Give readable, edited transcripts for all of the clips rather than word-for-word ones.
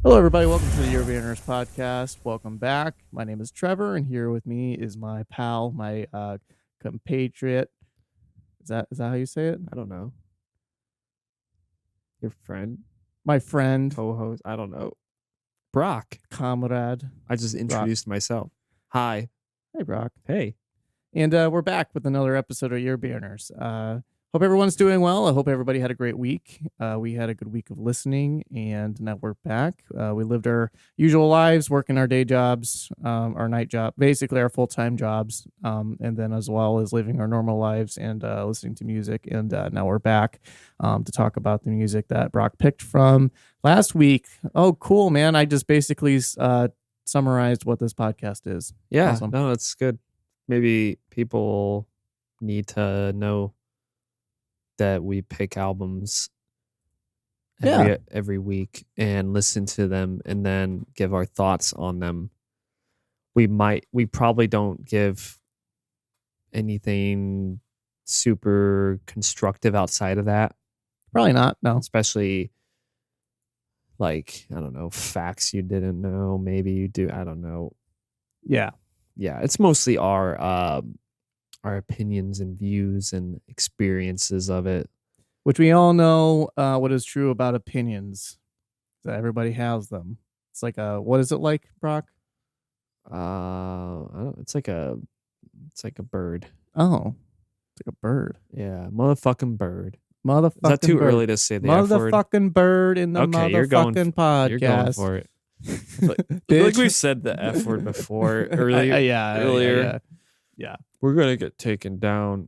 Hello, everybody. Welcome to the Year of Banners podcast. Welcome back. My name is Trevor, and here with me is my pal, my compatriot. Is that how you say it? I don't know. Your friend, My friend, co-host, I don't know. Brock. comrade. I just introduced myself. Hi. Hey, Brock. Hey. And we're back with another episode of Year Banners. Hope everyone's doing well. I hope everybody had a great week. We had a good week of listening, and now we're back. We lived our usual lives, working our day jobs, our night job, basically our full-time jobs, and then as well as living our normal lives and listening to music. And now we're back to talk about the music that Brock picked from last week. Oh, cool, man. I just basically summarized what this podcast is. Yeah, Awesome. no, that's good. Maybe people need to know that we pick albums every week and listen to them and then give our thoughts on them. We probably don't give anything super constructive outside of that. Probably not, no. Especially like, I don't know, facts you didn't know. Maybe you do. I don't know. Yeah. Yeah, it's mostly our opinions and views and experiences of it. Which we all know what is true about opinions. That everybody has them. It's like what is it like, Brock? It's like a bird. Oh, it's like a bird. Yeah, motherfucking bird. Motherfucking Is that too bird. early to say the F word? Motherfucking bird in the Okay, motherfucking podcast. You're going for it. I feel like we've said the F word before earlier. Yeah. We're gonna get taken down.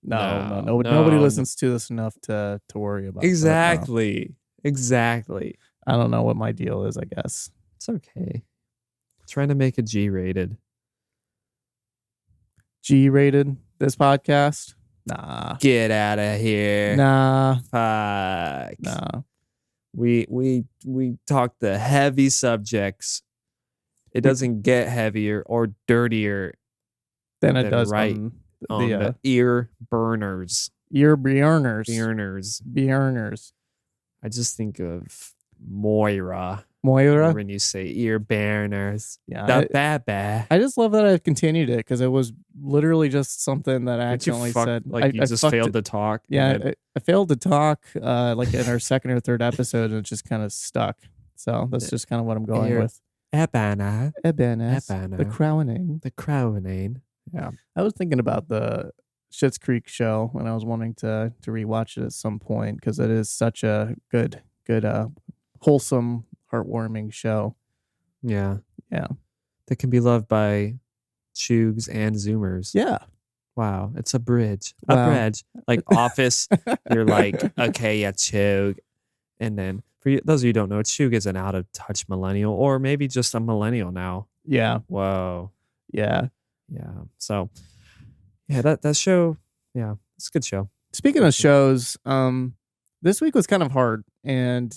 No. Nobody listens to this enough to worry about. Exactly. Exactly. I don't know what my deal is, I guess. It's okay. Trying to make a G-rated. G-rated this podcast? Nah. Get out of here. Nah. Fuck. Nah. We talk the heavy subjects. It doesn't get heavier or dirtier than it does right on the ear burners. Ear burners. Burners. I just think of Moira when you say ear burners. Yeah. I just love that I've continued it because it was literally just something that I accidentally said. Like you just failed to talk. Yeah, I failed to talk like in our second or third episode, and it just kind of stuck. So that's just kind of what I'm going with. Ebanas. The crowning. Yeah. I was thinking about the Schitt's Creek show when I was wanting to rewatch it at some point because it is such a good, wholesome, heartwarming show. Yeah. Yeah. That can be loved by Choogs and Zoomers. Yeah. Wow. It's a bridge. Wow. A bridge. Like Office, you're like, okay, yeah, Choog. And then for you, those of you who don't know, Choog is an out-of-touch millennial or maybe just a millennial now. Yeah. Whoa. Yeah. Yeah. So, yeah, that show, yeah, it's a good show. Speaking of shows, this week was kind of hard, and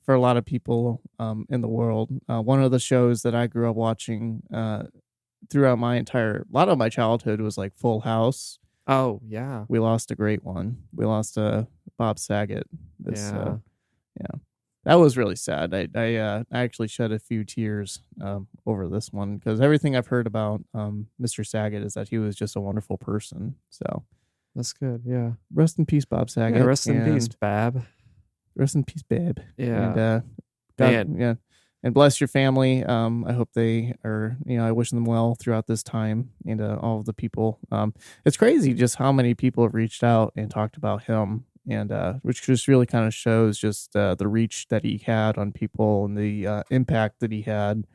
for a lot of people in the world, one of the shows that I grew up watching throughout a lot of my childhood was like Full House. Oh yeah, we lost a great one. We lost Bob Saget. Yeah. That was really sad. I actually shed a few tears over this one because everything I've heard about Mr. Saget is that he was just a wonderful person. So that's good. Yeah. Rest in peace, Bob Saget. Yeah, rest in peace, Bab. Rest in peace, babe. Yeah. And and bless your family. I hope they are. I wish them well throughout this time, and all of the people. It's crazy just how many people have reached out and talked about him. And which just really kind of shows just the reach that he had on people and the impact that he had.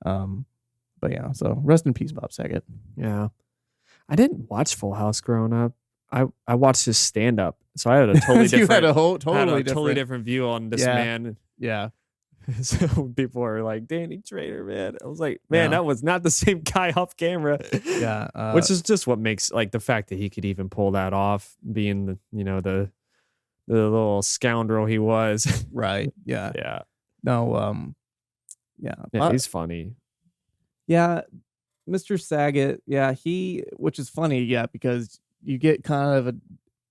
But yeah, so rest in peace, Bob Saget. Yeah, I didn't watch Full House growing up. I watched his stand up, so I had a totally different. You had a totally different view on this man. Yeah. So people are like, Danny Trader, man. I was like, man, that was not the same guy off camera. Yeah, which is just what makes like the fact that he could even pull that off, being the little scoundrel he was. Right. Yeah. Yeah. No. Yeah. He's funny. Yeah. Mr. Saget. Yeah. Which is funny. Yeah. Because you get kind of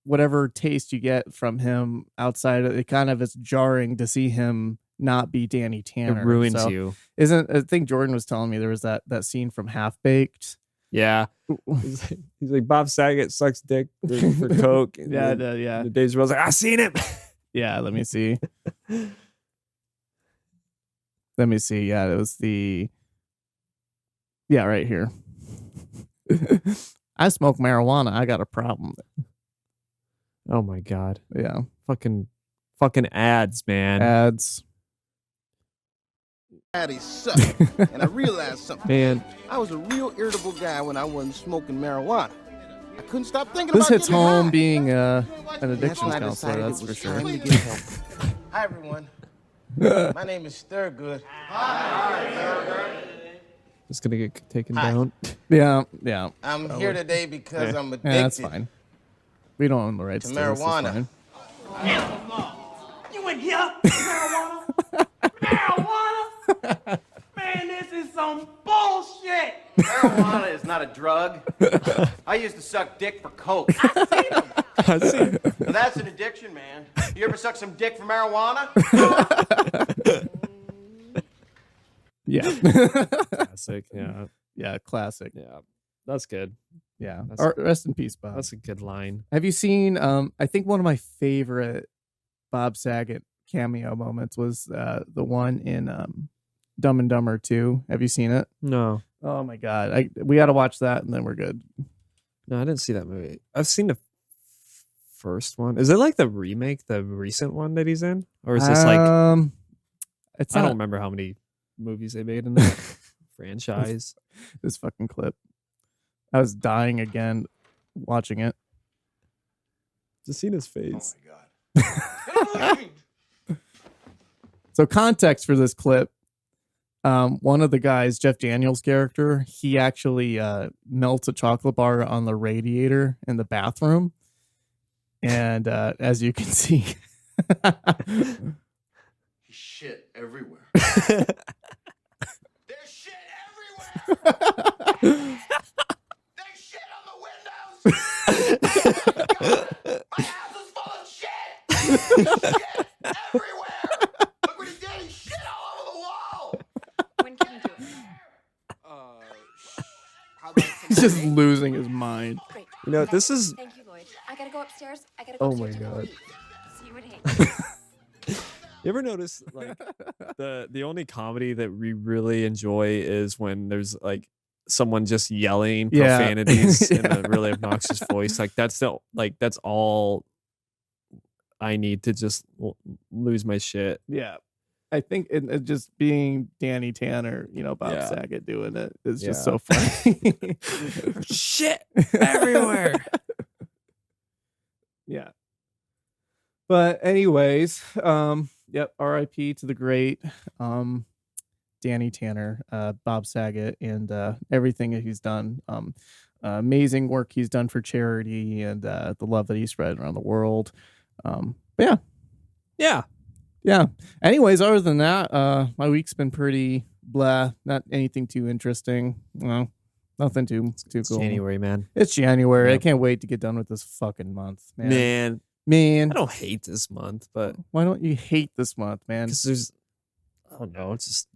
whatever taste you get from him outside of it, kind of it's jarring to see him not be Danny It Tanner. ruins So you. I think Jordan was telling me there was that scene from Half Baked. Yeah. He's like, Bob Saget sucks dick for coke. And Yeah, then the Dave Chappelle's like, I seen him. Yeah, let me see. Let me see. Yeah, it was right here. I smoke marijuana. I got a problem. Oh my God. Yeah. Fucking ads, man. Ads. Addies suck. And I realized something. Man. I was a real irritable guy when I wasn't smoking marijuana. I couldn't stop thinking This about hits getting home high. being an That's addictions when I counselor, decided that's it for was sure. time to get help. Hi, everyone. My name is Thurgood. Just gonna get taken Hi. down. Yeah. I'm here today because I'm addicted Yeah, that's fine. We don't own the rights to to this. It's marijuana. fine. You in here? Marijuana? Marijuana? Man, this is some bullshit. Marijuana is not a drug. I used to suck dick for coke. I see. Now that's an addiction, man. You ever suck some dick for marijuana? Yeah. Classic. Yeah. Yeah, classic. Yeah. That's good. Yeah. That's- Rest in peace, Bob. That's a good line. Have you seen I think one of my favorite Bob Saget cameo moments was the one in Dumb and Dumber 2. Have you seen it? No. Oh my god. We got to watch that and then we're good. No, I didn't see that movie. I've seen the first one. Is it like the remake, the recent one that he's in? Or is this like it's I not don't remember how many movies they made in that franchise. this fucking clip. I was dying again watching it. Just seen his face. So context for this clip, one of the guys, Jeff Daniels' character, he actually melts a chocolate bar on the radiator in the bathroom. And as you can see, Shit everywhere. There's shit everywhere. There's shit on the windows. My house is full of shit. Shit everywhere. Look what he did. He shit all over the wall. When can you do it? How about he's just losing his mind. Great. You know, this is Thank you, Lloyd. I gotta go upstairs. I gotta go Oh upstairs my to God. Marie. See you at 8. you ever notice like the only comedy that we really enjoy is when there's like someone just yelling Yeah. profanities in Yeah. a really obnoxious voice. Like that's all I need to just lose my shit. Yeah. I think it just being Danny Tanner, Bob Yeah. Saget doing it is just Yeah. so funny. Shit everywhere. Yeah. But anyways, yep, RIP to the great Danny Tanner, Bob Saget, and everything that he's done. Amazing work he's done for charity and the love that he spread around the world. But Yeah. yeah. Anyways, other than that, my week's been pretty blah. Not anything too interesting. No, nothing too It's cool. January, man. It's January. Yep. I can't wait to get done with this fucking month, Man, Man, I don't hate this month, but why don't you hate this month, man? because there's, I don't know, it's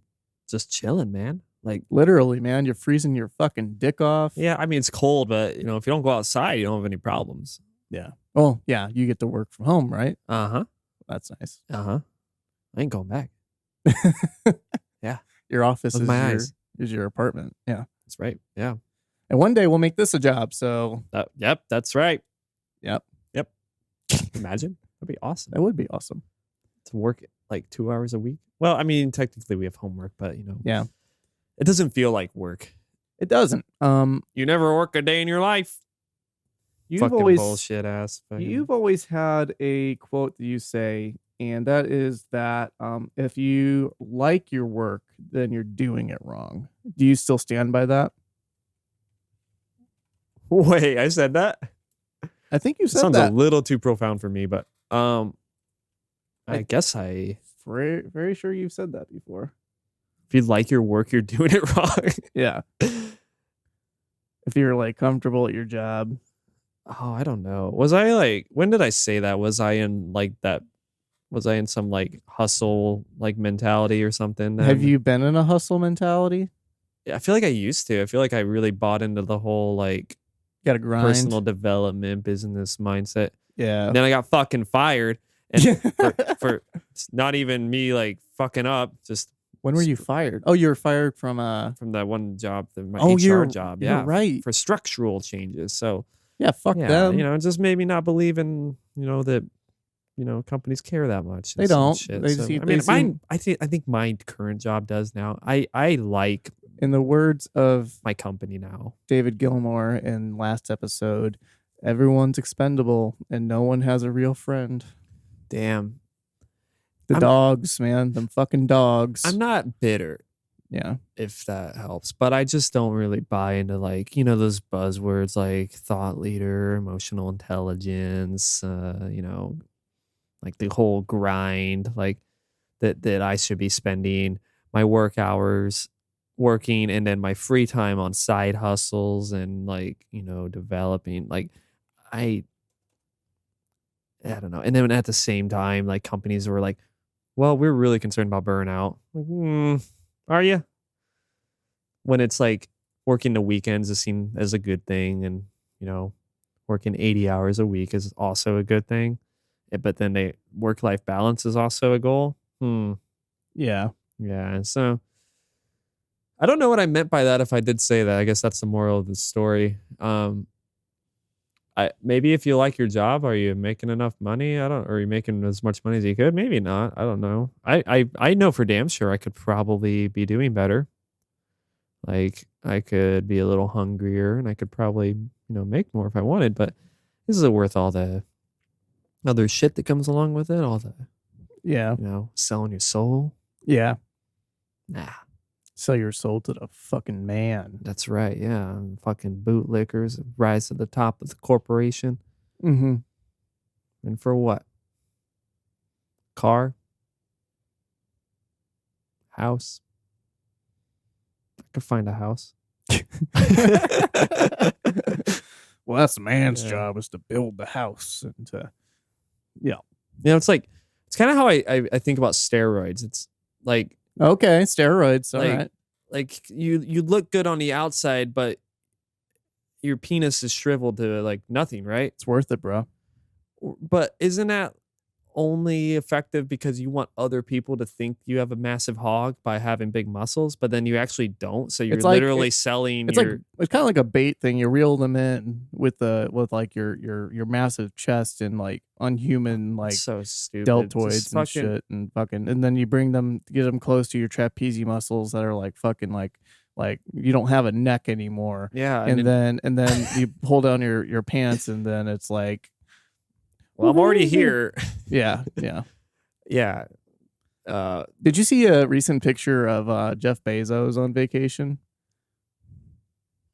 just chilling, man. Like, Literally, man, you're freezing your fucking dick off. yeah, I mean it's cold, but if you don't go outside, you don't have any problems. Yeah. Oh, yeah. You get to work from home, right? Uh That's nice. huh. I ain't going back. Your office With is my your, eyes. is your apartment. Yeah. That's right. Yeah. And one day we'll make this a job. So Yep. That's right. Yep. Imagine that'd be awesome that would be awesome. to work like 2 hours a week. Well, I mean, technically we have homework, but Yeah. it doesn't feel like work. It doesn't. You never work a day in your life. You've Fucking always bullshit ass. fucking- You've always had a quote that you say, and that is that if you like your work, then you're doing it wrong. Do you still stand by that? Wait, I said that. I think you It said sounds that. a little too profound for me, but I I- guess I. Very, very sure you've said that before. If you like your work, you're doing it wrong. Yeah. If you're like comfortable at your job. Oh, I don't know. Was I like? When did I say that? Was I in like that Was I in some like hustle like mentality or something? Have you been in a hustle mentality? I feel like I used to. I feel like I really bought into the whole like Gotta grind. personal development business mindset. Yeah. And then I got fucking fired, and for not even me like fucking up, just When were you fired? Oh, you were fired from from that one job, my Oh, HR job. you're right. For structural changes. So yeah, fuck yeah, them. it just made me not believe in that companies care that much. They and some don't. shit. They So, see- I they mean, seem- I think my current job does now. I like In the words of my company now. David Gilmour in last episode, everyone's expendable and no one has a real friend. Damn, The I'm- dogs, man, them fucking dogs. I'm not bitter, yeah. if that helps, but I just don't really buy into like those buzzwords like thought leader, emotional intelligence, like the whole grind, like that I should be spending my work hours working and then my free time on side hustles and like developing. Like I don't know. And then at the same time, like companies were like, well, we're really concerned about burnout. Like, are you? When it's like working the weekends is seen as a good thing, and working 80 hours a week is also a good thing, but then work-life balance is also a goal. Yeah. Yeah, and so I don't know what I meant by that. If I did say that, I guess that's the moral of the story. Maybe if you like your job, are you making enough money? Are you making as much money as you could? Maybe not. I don't know. I know for damn sure I could probably be doing better. Like I could be a little hungrier and I could probably, make more if I wanted, but this is worth all the other shit that comes along with it, all the, Yeah. selling your soul. Yeah. Nah, Sell your soul to the fucking man. that's right. Yeah. And fucking bootlickers rise to the top of the corporation. Mm-hmm. And for what? Car? House? I could find a house. Well, that's the man's Yeah. job, is to build the house and to It's like, it's kind of how I think about steroids. It's like, okay, steroids. All Like- right. like you look good on the outside, but your penis is shriveled to like nothing, right? It's worth it, bro. But isn't that only effective because you want other people to think you have a massive hog by having big muscles, but then you actually don't? So you're It's like- literally selling It's your like it's kind of like a bait thing. You reel them in with like your massive chest and like unhuman like so stupid. deltoids Just and fucking- shit and then you get them close to your trapezius muscles that are like fucking like you don't have a neck anymore. Yeah, And then you pull down your pants and then it's like, well, I'm already here. yeah. Yeah. Did you see a recent picture of Jeff Bezos on vacation?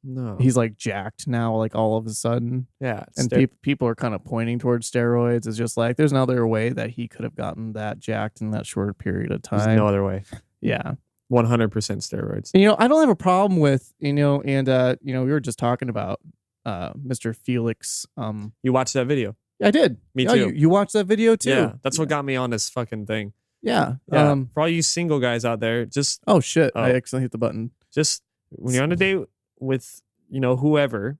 No. He's like jacked now, like all of a sudden. Yeah. And people are kind of pointing towards steroids. It's just like there's another way that he could have gotten that jacked in that short period of There's time. no other way. Yeah. 100% steroids. And, I don't have a problem with, we were just talking about Mr. Felix. You watched that video? I did. Me Oh, too. You watched that video too? Yeah. That's what got me on this fucking thing. Yeah. Yeah. For all you single guys out there, just Oh shit! Oh. I accidentally hit the button. when you're on a date with, whoever,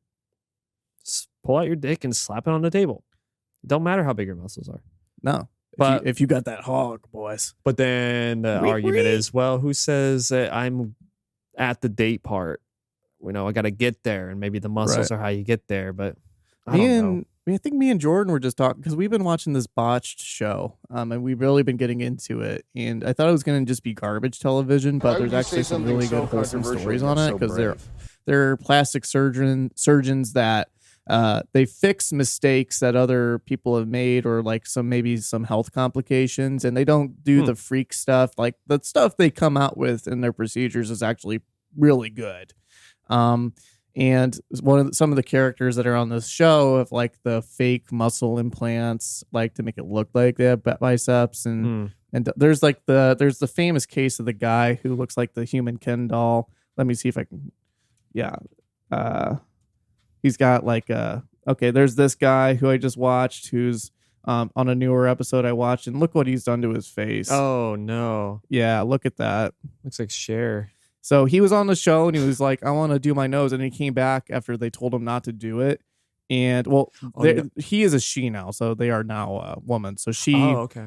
just pull out your dick and slap it on the table. It don't matter how big your muscles are. No, But- if you got that hog, boys. But then the argument is, well, who says that I'm at the date part? I got to get there, and maybe the muscles are how you get there. But I don't know. I think me and Jordan were just talking because we've been watching this botched show, and we've really been getting into it. And I thought it was going to just be garbage television, but there's actually some really good wholesome stories on it because they're plastic surgeons that they fix mistakes that other people have made, or like maybe some health complications, and they don't do the freak stuff. Like the stuff they come out with in their procedures is actually really good. And some of the characters that are on this show have like the fake muscle implants, like to make it look like they have biceps, and there's the famous case of the guy who looks like the human Ken doll. Let me see if I can. Yeah, he's got like there's this guy who I just watched who's on a newer episode I watched, and look what he's done to his face. Oh no, Yeah, look at that. looks like Cher. So he was on the show and he was like, I want to do my nose. And he came back after they told him not to do it. And well, he is a she now. So they are now a woman. So she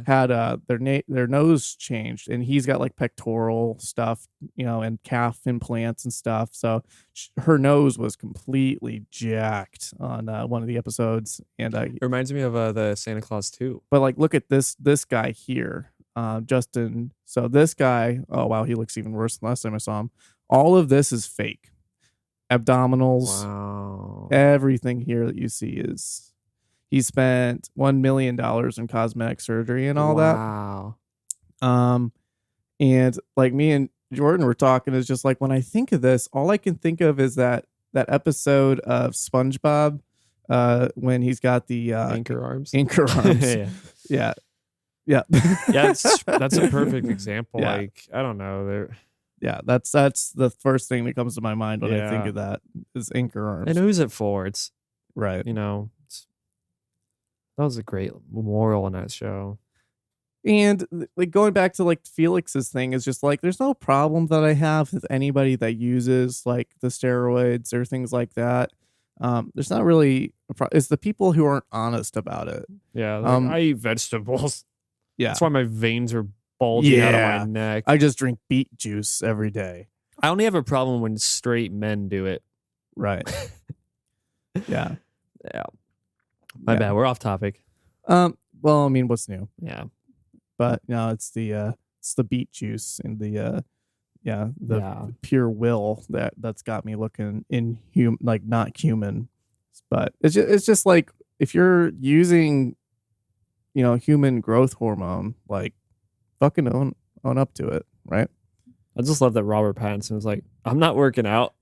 had their nose changed, and he's got like pectoral stuff, and calf implants and stuff. So her nose was completely jacked on one of the episodes. And It reminds me of the Santa Claus 2. but like, look at this guy here. Justin. So this guy, oh wow, he looks even worse than last time I saw him. All of this is fake. Abdominals, Wow. everything here that you see he spent $1 million in cosmetic surgery and all that. Wow. And like me and Jordan were talking, is just like, when I think of this, all I can think of is that episode of SpongeBob when he's got the Anchor arms. Yeah. Yeah. Yeah, that's a perfect example. Yeah. Like, I don't know. Yeah, that's the first thing that comes to my mind when I think of that is anchor arms. And who's it for? It's right. that was a great memorial in that show. And like going back to like Felix's thing is just like, there's no problem that I have with anybody that uses like the steroids or things like that. There's not really it's the people who aren't honest about it. Yeah, like, I eat vegetables. Yeah, that's why my veins are bulging out of my neck. I just drink beet juice every day. I only have a problem when straight men do it. Right. Yeah. My bad. We're off topic. Well, I mean, what's new? Yeah. But no, it's the beet juice and the pure will that's got me looking like not human. But it's just like, if you're using human growth hormone, like, fucking own up to it, right? I just love that Robert Pattinson was like, I'm not working out.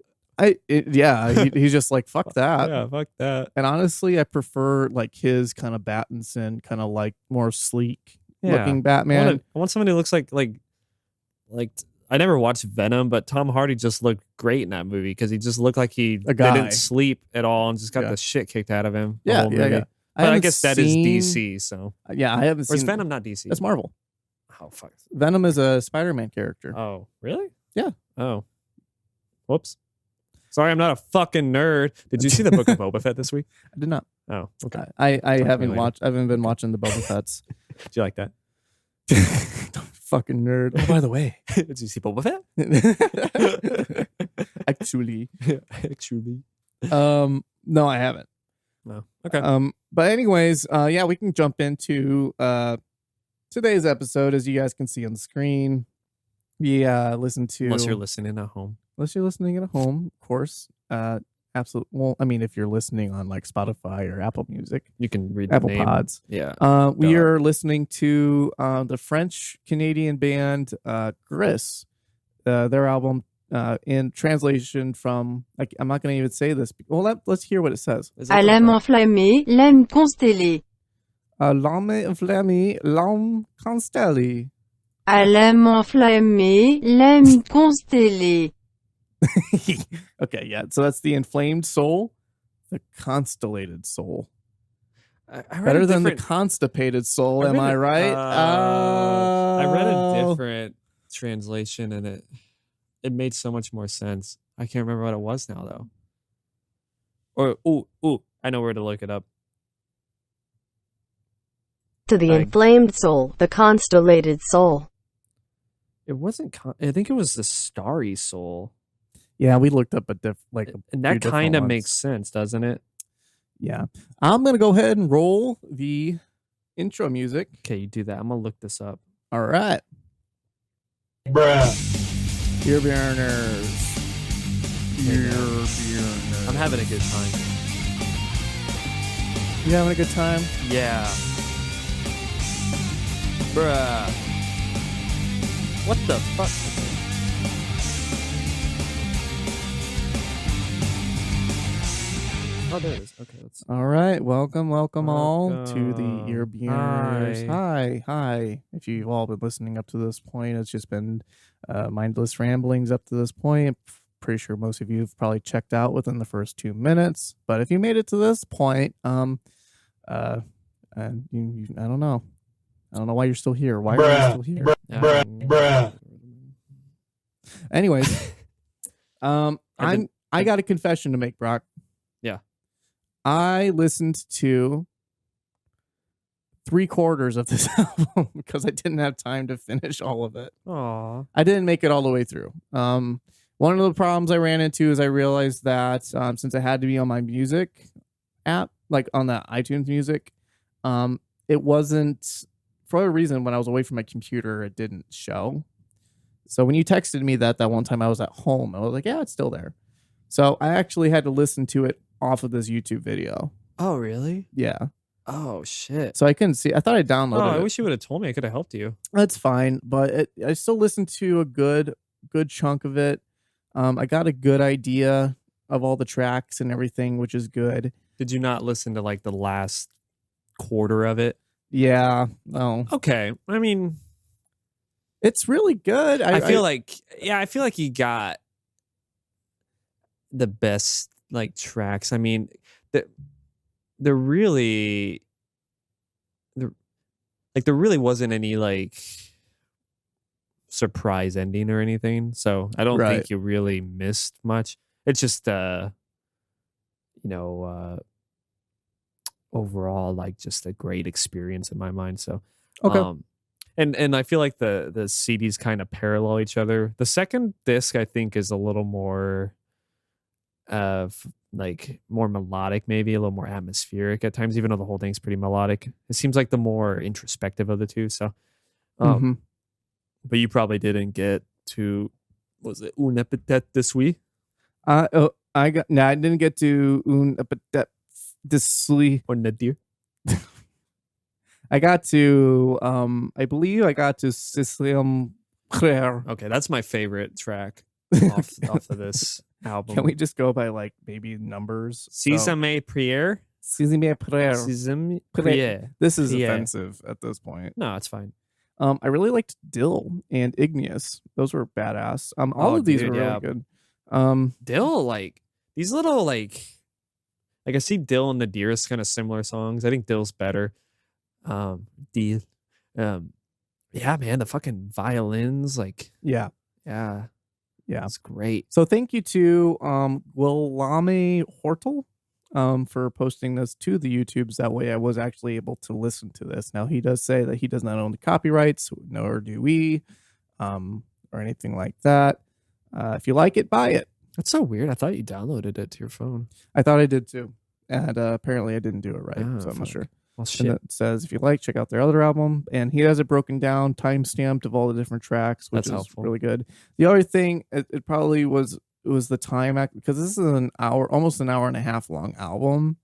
He's just like, fuck that. Yeah, fuck that. And honestly, I prefer like his kind of Pattinson, kind of like more sleek looking Batman. I want somebody who looks like I never watched Venom, but Tom Hardy just looked great in that movie because he just looked like he didn't sleep at all and just got the shit kicked out of him. Yeah. But I guess that is DC, so. Yeah, I haven't seen. Or is Venom not DC? It's Marvel. Oh, fuck. Venom is a Spider-Man character. Oh, really? Yeah. Oh. Whoops. Sorry, I'm not a fucking nerd. Did you see the Book of Boba Fett this week? I did not. Oh, okay. I haven't watched. I haven't been watching the Boba Fett's. Did you like that? Fucking nerd. Oh, by the way, did you see Boba Fett? Actually. No, I haven't. No. Okay. But anyways, we can jump into today's episode. As you guys can see on the screen, we listen to. Unless you're listening at home. Unless you're listening at home, of course. Absolutely. Well, I mean, if you're listening on like Spotify or Apple Music, you can read Apple the name. Pods. Yeah. We are listening to the French Canadian band Gris, their album in translation from. I'm not going to even say this. Well, let's hear what it says. L'Âme Enflammée, L'Âme Constellée. L'Âme Enflammée, L'Âme Constellée. L'Âme Enflammée, L'Âme Constellée. Okay, yeah. So that's the inflamed soul, the constellated soul. Better than the constipated soul, am I right? I read a different translation and it made so much more sense. I can't remember what it was now though. Or I know where to look it up. To the inflamed soul, the constellated soul. It wasn't. I think it was the starry soul. Yeah, we looked up and that kind of makes sense, doesn't it? Yeah, I'm gonna go ahead and roll the intro music. Okay, you do that. I'm gonna look this up. All right, Bruh. Ear Burners. I'm having a good time. You having a good time? Yeah. Bruh. What the fuck? Oh, there it is. Okay, let's. All right, welcome all to the Ear Burners. Hi. If you've all been listening up to this point, it's just been mindless ramblings up to this point. Pretty sure most of you have probably checked out within the first 2 minutes. But if you made it to this point, I And I don't know. I don't know why you're still here. Why are you still here? Anyways, I got a confession to make, Brock. Yeah. I listened to 3/4 of this album because I didn't have time to finish all of it. Aw. I didn't make it all the way through. One of the problems I ran into is I realized that since I had to be on my music app, like on the iTunes Music, it wasn't, for a reason, when I was away from my computer, it didn't show. So when you texted me that one time I was at home, I was like, yeah, it's still there. So I actually had to listen to it off of this YouTube video. Oh, really? Yeah. Oh, shit. So I couldn't see. I thought I downloaded Oh, I it. wish you would have told me. I could have helped you. That's fine, but I still listened to a good chunk of it. I got a good idea of all the tracks and everything, which is good. Did you not listen to like the last quarter of it? Yeah. No. Okay. I mean, It's really good. I feel like you got the best like tracks. I mean, there really wasn't any like surprise ending or anything. So I don't think you really missed much. It's just overall like just a great experience in my mind. So Okay. And I feel like the CDs kind of parallel each other. The second disc I think is a little more like more melodic, maybe a little more atmospheric at times, even though the whole thing's pretty melodic. It seems like the more introspective of the two. So but you probably didn't get to, was it Un Epithet de Suite? I didn't get to Un Epithet de Suite. Or Nadir? I got to I believe I got to Sicilium Prayer. Okay, that's my favorite track off of this album. Can we just go by like maybe numbers? Sesame Prière? Sesame Prayer. Sesame Prière. This is Yeah. offensive at this point. No, it's fine. I really liked Dill and Igneous. Those were badass. All Oh, of these dude, were really yeah. good. Dill, like these little like I see Dill and Nadir as kind of similar songs. I think Dill's better. Dill. Yeah, man, the fucking violins, like Yeah. yeah. It's great. So thank you to Guillaume Hortel for posting this to the YouTubes. That way I was actually able to listen to this. Now he does say that he does not own the copyrights, nor do we, or anything like that. If you like it, buy it. That's so weird. I thought you downloaded it to your phone. I thought I did too. And apparently I didn't do it right. Oh, so I'm not fuck. sure. Well, And shit. it says, if you like, check out their other album. And he has it broken down, time-stamped of all the different tracks, which That's is helpful. really good. The other thing, it probably was the time, because this is almost an hour and a half long album.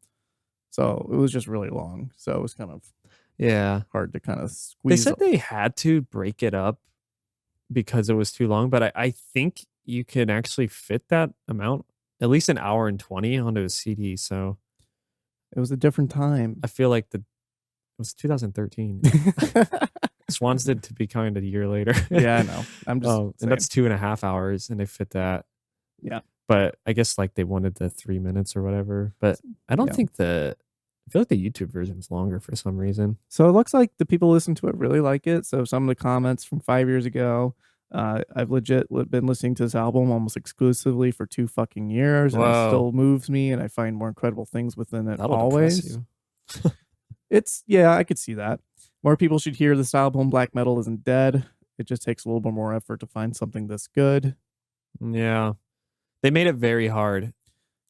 So it was just really long. So it was kind of Yeah. hard to kind of They squeeze. said they had to break it up because it was too long, but I think you can actually fit that amount, at least an hour and 20 onto a CD. So It was a different time. I feel like it was 2013. Swans did To Be Kind a year later. Yeah, I know. I'm just And saying. that's 2.5 hours, and they fit that. Yeah. But I guess like they wanted the 3 minutes or whatever. But I don't Yeah. think I feel like the YouTube version is longer for some reason. So it looks like the people listen to it really like it. So some of the comments from 5 years ago, I've legit been listening to this album almost exclusively for 2 fucking years, and it Whoa. still moves me, and I find more incredible things within it That'll always. depress you. I could see that. More people should hear this album. Black metal isn't dead. It just takes a little bit more effort to find something this good. Yeah. They made it very hard.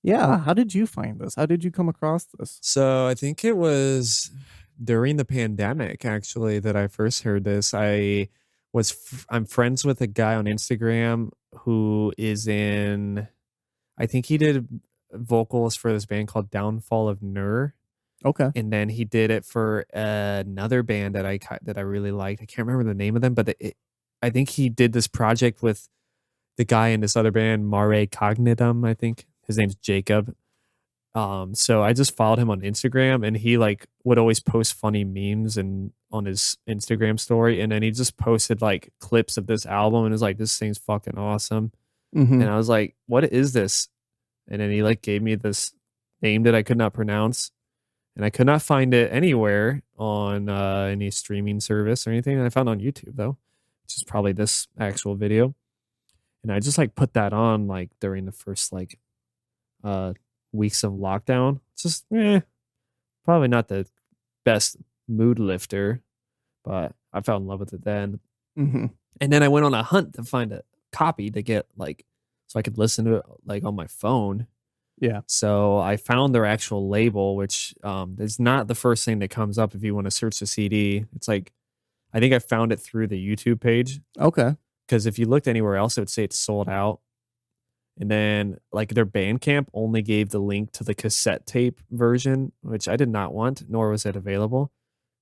Yeah. How did you find this? How did you come across this? So I think it was during the pandemic, actually, that I first heard this. I'm friends with a guy on Instagram who is I think he did vocals for this band called Downfall of Nur. Okay. And then he did it for another band that I really liked. I can't remember the name of them, but I think he did this project with the guy in this other band, Mare Cognitum. I think his name's Jacob. So I just followed him on Instagram, and he like would always post funny memes and on his Instagram story, and then he just posted like clips of this album, and was like, "This thing's fucking awesome." Mhm. And I was like, "What is this?" And then he like gave me this name that I could not pronounce. and I could not find it anywhere on any streaming service or anything. And I found it on YouTube though, which is probably this actual video. And I just like put that on like during the first like weeks of lockdown. It's just probably not the best mood lifter, but I fell in love with it then. Mm-hmm. And then I went on a hunt to find a copy to get like so I could listen to it like on my phone. Yeah. So I found their actual label, which is not the first thing that comes up if you want to search the CD. It's like, I think I found it through the YouTube page. Okay. Because if you looked anywhere else, it would say it's sold out. And then like their Bandcamp only gave the link to the cassette tape version, which I did not want, nor was it available.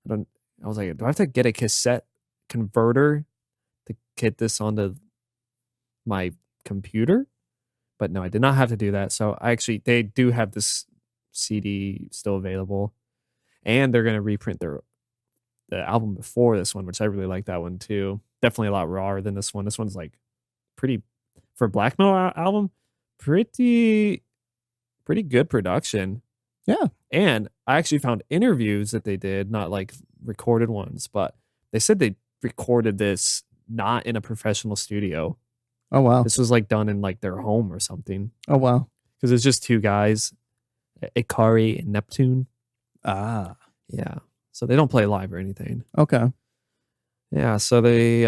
I was like, do I have to get a cassette converter to get this onto my computer? But no, I did not have to do that. So they do have this CD still available, and they're going to reprint the album before this one, which I really like that one too. Definitely a lot rawer than this one. This one's like pretty, for a black metal album, pretty good production. Yeah. And I actually found interviews that they did, not like recorded ones, but they said they recorded this not in a professional studio. Oh, wow. This was like done in like their home or something. Oh, wow. Because it's just two guys, Ikari and Neptune. Ah. Yeah. So they don't play live or anything. Okay. Yeah. So they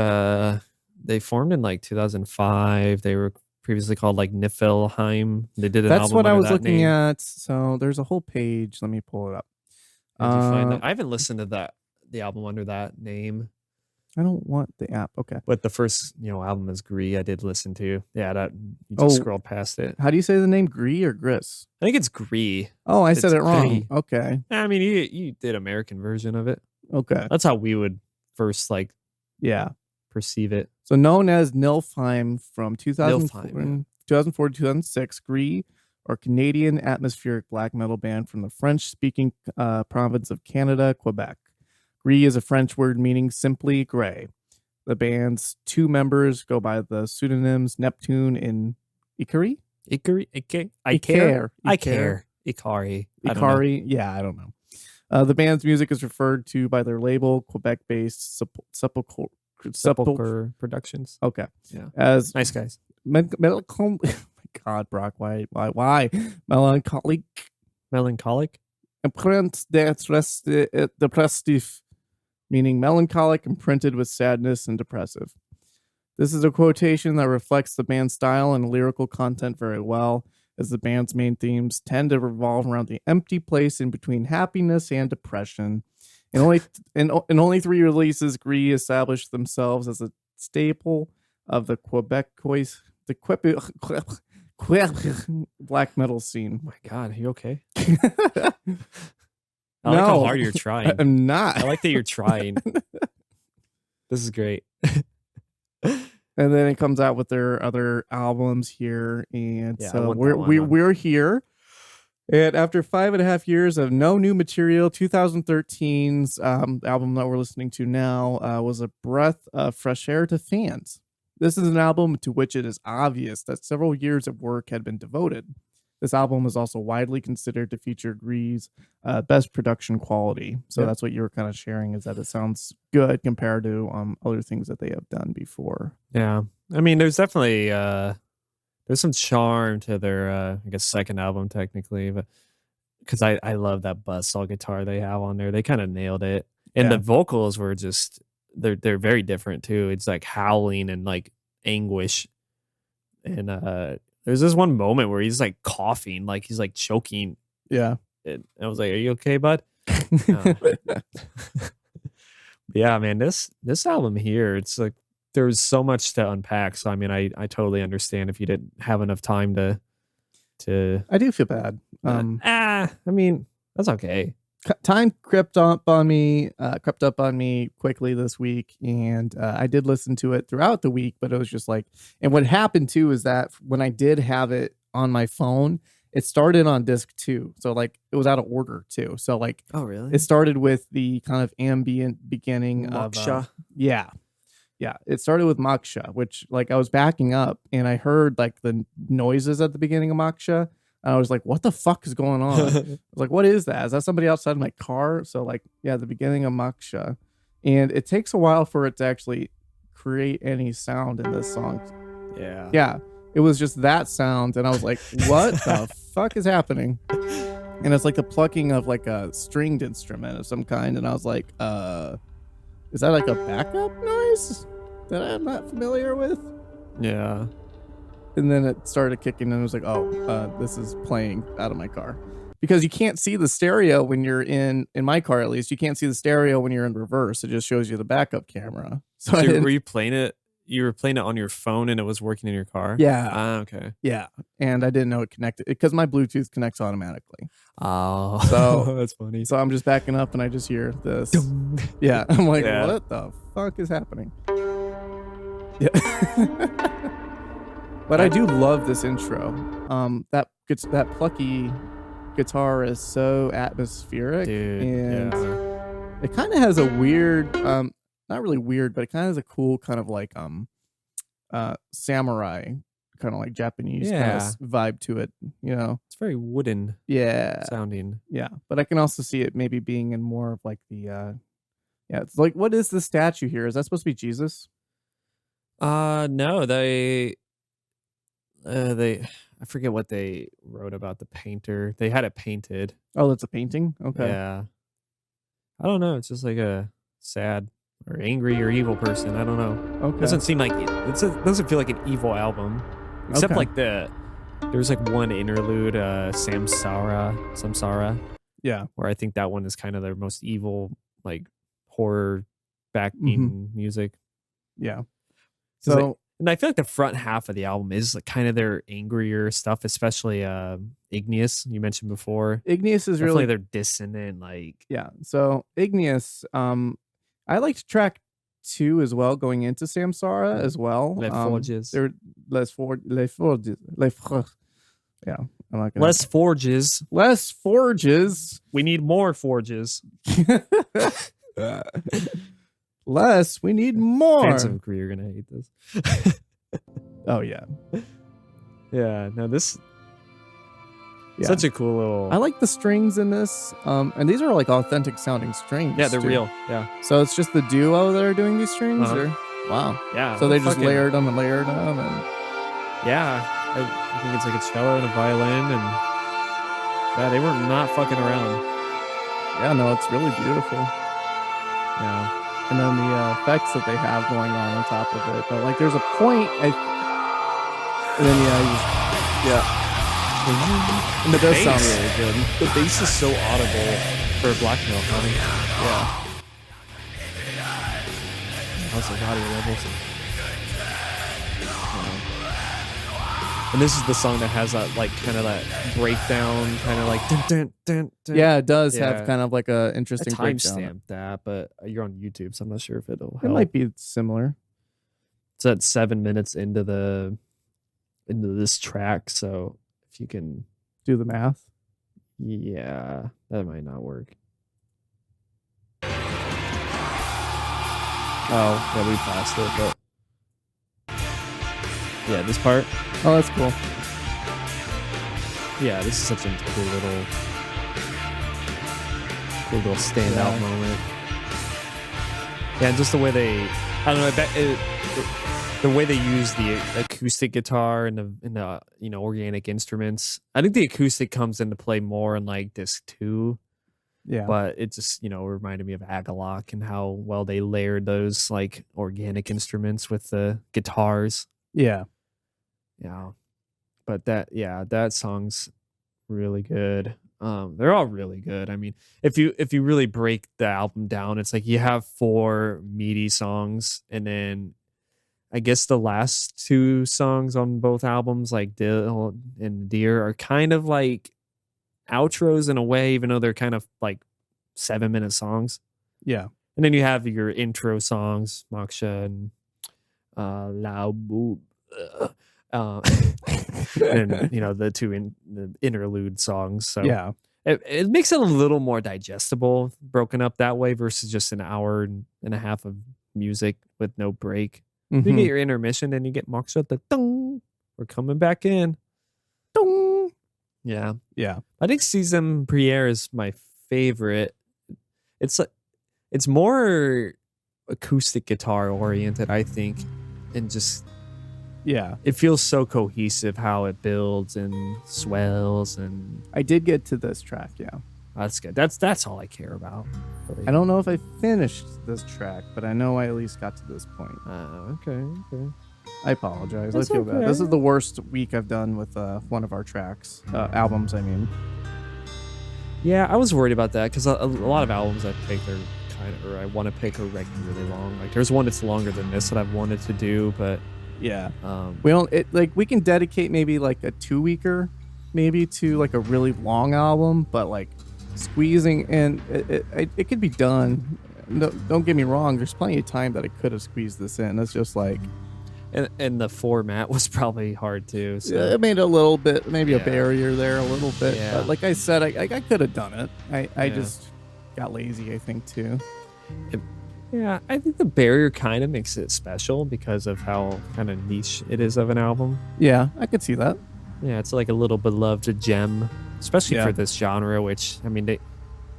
formed in like 2005. They were previously called like Niflheim. They did an That's album what I under was that looking name. at. So there's a whole page. Let me pull it up. Did you find that? I haven't listened to the album under that name. I don't want the app. Okay. But the first, album is Gris. I did listen to. Yeah, that you just scroll past it. How do you say the name? Gris or Gris? I think it's Gris. Oh, I said It's it wrong. Gris. Okay. I mean, you did American version of it. Okay. That's how we would first like Yeah. perceive it. So known as Niflheim from 2004 Niflheim, 2004 to 2006, Gris, or Canadian atmospheric black metal band from the French-speaking province of Canada, Quebec. Gris is a French word meaning simply gray. The band's two members go by the pseudonyms Neptune and Ikari. Ikari. I Ikare. care. Ikari. I don't know. Ikari. Yeah, I don't know. The band's music is referred to by their label, Quebec-based Sepulchre Productions. Okay. Yeah. As Nice guys. oh my God, Brock, why? Melancholic. Imprint depressive, meaning melancholic and printed with sadness and depressive. This is a quotation that reflects the band's style and lyrical content very well, as the band's main themes tend to revolve around the empty place in between happiness and depression. In only 3 releases, Gris established themselves as a staple of the black metal scene. Oh my God, are you okay? I I like how hard you're trying. I'm not. I like that you're trying. This is great. And then it comes out with their other albums here, and Yeah, I so want that one on. we're here. And after 5.5 years of no new material, 2013's album that we're listening to now was a breath of fresh air to fans. This is an album to which it is obvious that several years of work had been devoted. This album is also widely considered to feature Gris' best production quality. So that's what you were kind of sharing, is that it sounds good compared to other things that they have done before. Yeah. I mean, there's definitely there's some charm to their I guess second album technically, but because I love that buzzsaw guitar they have on there. They kind of nailed it. And Yeah. the vocals were just they're very different too. It's like howling and like anguish. And there's this one moment where he's like coughing, like he's like choking. Yeah. And I was like, "Are you okay, bud?" Yeah, man, this album here, it's like there's so much to unpack. So I mean, I totally understand if you didn't have enough time to I do feel bad. I mean, that's okay. Time crept up on me quickly this week, and I did listen to it throughout the week, but it was just like, and what happened too is that when I did have it on my phone, it started on disc 2, so like it was out of order too. So like, Oh, really? it started with the kind of ambient beginning of yeah, it started with Moksha, which like I was backing up and I heard like the noises at the beginning of Moksha, And I was like, what the fuck is going on? I was like, what is that? Is that somebody outside my car? So like, yeah, the beginning of Moksha. And it takes a while for it to actually create any sound in this song. Yeah. Yeah. It was just that sound. And I was like, what the fuck is happening? And it's like the plucking of like a stringed instrument of some kind. And I was like, is that like a backup noise that I'm not familiar with? Yeah. And then it started kicking and it was like, oh, this is playing out of my car. Because you can't see the stereo when you're in my car, at least. You can't see the stereo when you're in reverse. It just shows you the backup camera. So were you playing it? You were playing it on your phone and it was working in your car? Yeah. Okay. Yeah. And I didn't know it connected because my Bluetooth connects automatically. Oh. So that's funny. So I'm just backing up and I just hear this. Yeah. I'm like, Yeah. what the fuck is happening? Yeah. But I do love this intro. That plucky guitar is so atmospheric. Dude, and yeah. it kind of has a weird, not really weird, but it kind of has a cool kind of like samurai, kind of like Japanese kind of vibe to it, you know. It's very wooden sounding. Yeah. But I can also see it maybe being in more of like the it's like, what is the statue here? Is that supposed to be Jesus? No, I forget what they wrote about the painter. They had it painted. Oh, that's a painting? Okay. Yeah. I don't know. It's just like a sad or angry or evil person. I don't know. Okay. Doesn't seem like it doesn't feel like an evil album. Except like there's like one interlude, Samsara. Yeah. Where I think that one is kind of their most evil, like horror backbeat music. Yeah. So and I feel like the front half of the album is like kind of their angrier stuff, especially Igneous, you mentioned before. Igneous is definitely really their dissonant, like So Igneous, I liked track 2 as well, going into Samsara as well. Les Forges. Yeah, I'm not gonna. Less forges. Less forges. We need more forges. Less. We need more. Fans of Gris are gonna hate this. Oh yeah. Yeah. No, this. Such a cool little. I like the strings in this. And these are like authentic sounding strings. Yeah, they're too. real. Yeah. So it's just the duo that are doing these strings, or wow. Yeah. So they just fucking- layered them and layered them, and Yeah. I think it's like a cello and a violin, and yeah, they were not fucking around. yeah, no, it's really beautiful. Yeah. And then the effects that they have going on top of it. But like, there's a point. And then And the does bass sound really good. The bass is so audible for Black Milk Honey. Yeah. House of Audio levels. And this is the song that has that like kind of that breakdown, kind of like dun, dun, dun, dun. Yeah, it does Yeah. have kind of like a interesting I breakdown. timestamp that, but you're on YouTube, so I'm not sure if it'll help. It might be similar. It's at 7 minutes into this track, so if you can Do the math. yeah, that might not work. Oh, yeah, we passed it, but yeah, this part. Oh, that's cool. Yeah, this is such a cool little standout moment. Yeah, just the way they, I don't know, the way they use the acoustic guitar and the organic instruments. I think the acoustic comes into play more in like disc 2. Yeah. But it just, reminded me of Agalloch and how well they layered those like organic instruments with the guitars. Yeah. Yeah. But that song's really good. They're all really good. I mean, if you really break the album down, it's like you have 4 meaty songs, and then I guess the last 2 songs on both albums, like Dill and Deer, are kind of like outros in a way, even though they're kind of like 7-minute songs. Yeah. And then you have your intro songs, Moksha and La Boo. And the interlude songs. So Yeah. it makes it a little more digestible, broken up that way versus just an hour and a half of music with no break. You get your intermission and you get Moksha the dong. We're coming back in. Dong. Yeah. Yeah. I think Season Prière is my favorite. It's more acoustic guitar oriented, I think, and just Yeah. it feels so cohesive how it builds and swells, and I did get to this track, yeah. that's good. That's all I care about. Really. I don't know if I finished this track, but I know I at least got to this point. Okay. I apologize. That's I feel bad. okay. This is the worst week I've done with one of our tracks. Albums, I mean. Yeah, I was worried about that because a lot of albums I picked are I want to pick are like really long. Like there's one that's longer than this that I've wanted to do, but Yeah. We can dedicate maybe like a 2-weeker maybe to like a really long album, but like squeezing in it could be done. No, don't get me wrong, there's plenty of time that I could have squeezed this in. It's just like and the format was probably hard too. So. it made a little bit, maybe a Yeah. barrier there a little bit. Yeah. But like I said, I could have done it. I Yeah. just got lazy, I think, too. Yeah, I think the barrier kind of makes it special because of how kind of niche it is of an album. Yeah, I could see that. Yeah, it's like a little beloved gem, especially Yeah. for this genre, which, I mean,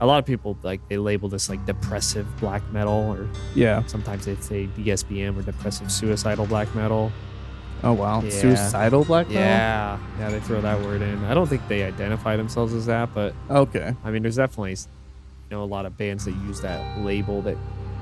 a lot of people, like, they label this, like, depressive black metal, or Yeah. sometimes they say DSBM or depressive suicidal black metal. Oh, wow. Yeah. Suicidal black metal? Yeah, they throw that word in. I don't think they identify themselves as that, but, Okay. I mean, there's definitely, a lot of bands that use that label that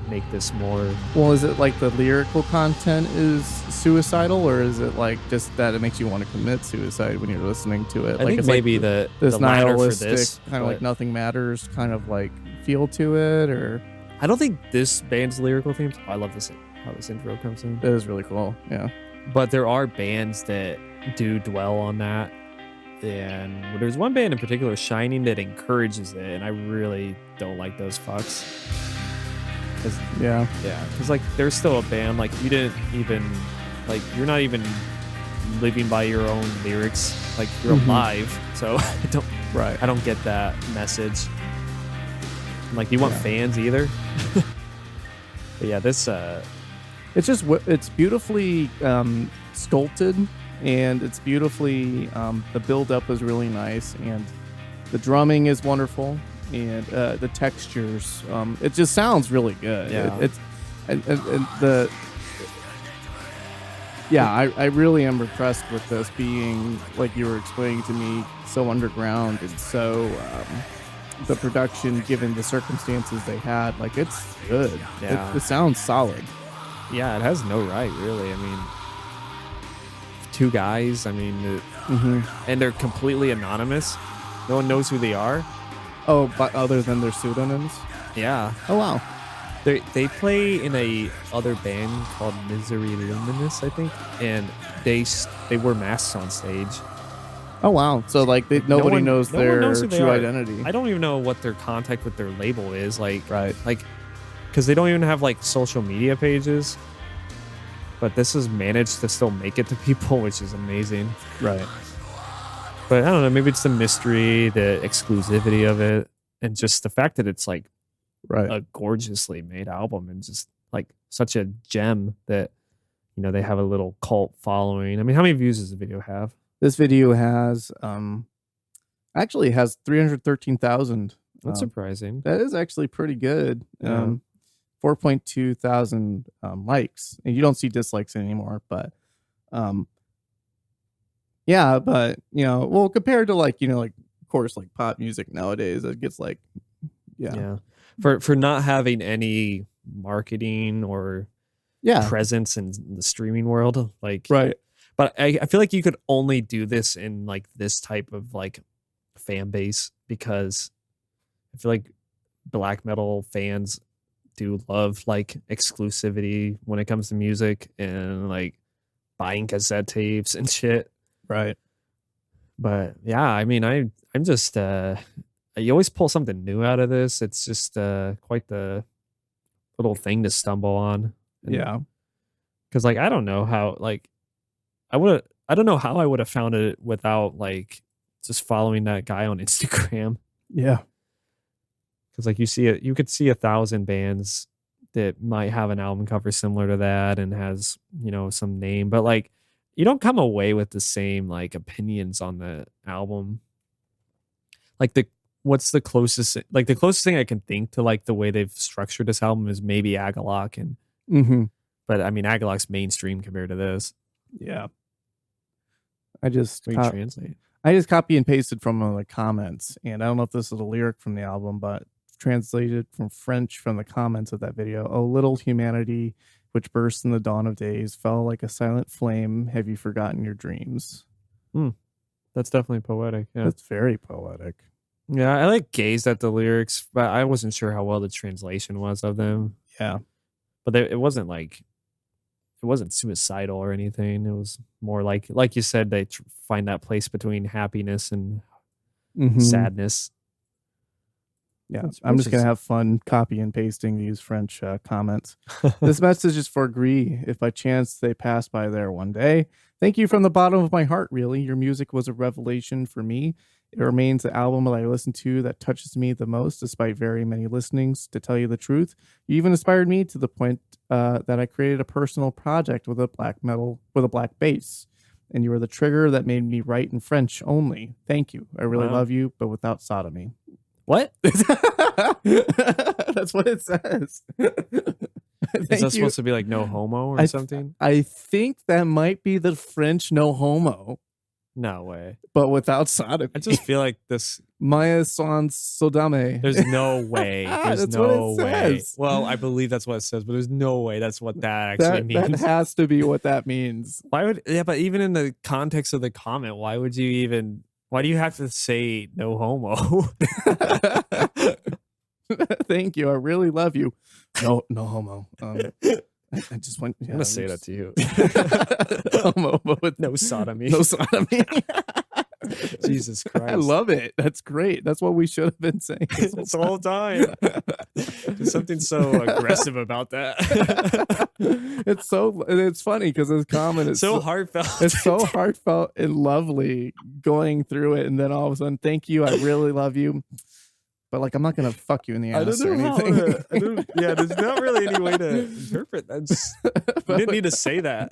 make this more... Well, is it like the lyrical content is suicidal, or is it like just that it makes you want to commit suicide when you're listening to it? I think it's maybe like the this latter for nihilistic this, kind of like but- nothing matters kind of like feel to it, or I don't think this band's lyrical themes... I love this how this intro comes in. it is really cool. Yeah. But there are bands that do dwell on that. And there's one band in particular, Shining, that encourages it. And I really don't like those fucks. Yeah. Because, like, there's still a band. Like, you didn't even... Like, you're not even living by your own lyrics. Like, you're Mhm. alive. So, Right. I don't get that message. Like, you want Yeah. fans either? But yeah, this... It's just it's beautifully sculpted, and it's beautifully the build up is really nice, and the drumming is wonderful, and the textures it just sounds really good. Yeah. And the I really am impressed with this being, like you were explaining to me, so underground and so the production, given the circumstances they had, like it's good. Yeah. It sounds solid. Yeah, it has no right, really. I mean, two guys, I mean, and they're completely anonymous. No one knows who they are. Oh, but other than their pseudonyms? Yeah. Oh, wow. They play in a other band called Misery Luminous, I think, and they wear masks on stage. Oh, wow. So, like, nobody knows no one their knows who they true are. identity. I don't even know what their contact with their label is. Right. Because they don't even have, like, social media pages. But this has managed to still make it to people, which is amazing. Right. But I don't know, maybe it's the mystery, the exclusivity of it, and just the fact that it's, like, Right. a gorgeously made album and just, like, such a gem that, they have a little cult following. I mean, how many views does the video have? This video has actually has 313,000. That's surprising. That is actually pretty good. Yeah. 4.2 thousand likes, and you don't see dislikes anymore, but yeah, but well, compared to like of course, like pop music nowadays, it gets like Yeah. For not having any marketing or presence in the streaming world, like, right. But I feel like you could only do this in, like, this type of, like, fan base, because I feel like black metal fans do love, like, exclusivity when it comes to music and, like, buying cassette tapes and shit. Right. But yeah, I mean, I'm just you always pull something new out of this. It's just quite the little thing to stumble on. Yeah. Because, like, I don't know how, like, I don't know how I would have found it without, like, just following that guy on Instagram. Yeah. Because, like, you could see 1,000 bands that might have an album cover similar to that and has, some name, but, like, you don't come away with the same, like, opinions on the album. like the closest thing I can think to like the way they've structured this album is maybe Agalok, and Mm-hmm. but I mean Agalok's mainstream compared to this. Yeah. I just We can translate. I just copy and pasted from one of the comments, and I don't know if this is a lyric from the album, but translated from French from the comments of that video. Oh, little humanity, which burst in the dawn of days, fell like a silent flame. Have you forgotten your dreams? That's definitely poetic. Yeah. That's very poetic. Yeah, I like gazed at the lyrics, but I wasn't sure how well the translation was of them. Yeah. But it wasn't suicidal or anything. It was more like you said, they find that place between happiness and Mhm. sadness. Yeah, Which- I'm which just going is- to have fun copy and pasting these French comments. This message is for Gris. If by chance they pass by there one day, thank you from the bottom of my heart, really. Your music was a revelation for me. It remains the album that I listen to that touches me the most, despite very many listenings. To tell you the truth, you even inspired me to the point that I created a personal project with a black bass. And you were the trigger that made me write in French only. Thank you. I really Wow. love you, but without sodomy. What? That's what it says. Is Thank that you. supposed to be like no homo or something? I think that might be the French no homo, No way. but without sodomy. I just feel like this. Maya sans sodame. There's no way. There's That's what it no way. says. Well, I believe that's what it says, but there's no way that's what that that, actually that means. has to be what that means. Why would? Yeah, but even in the context of the comment, why would you even? Why do you have to say no homo? Thank you. I really love you. No homo. I just want. I'm gonna say that to you. Homo, but with No sodomy. no sodomy. Jesus Christ. I love it. That's great. That's what we should have been saying This whole time. There's something so aggressive about that. It's funny because this comment is so heartfelt. it's so heartfelt and lovely going through it, and then all of a sudden, thank you, I really love you, but like I'm not gonna fuck you in the ass or anything. yeah, there's not really any way to interpret that. You didn't need to say that.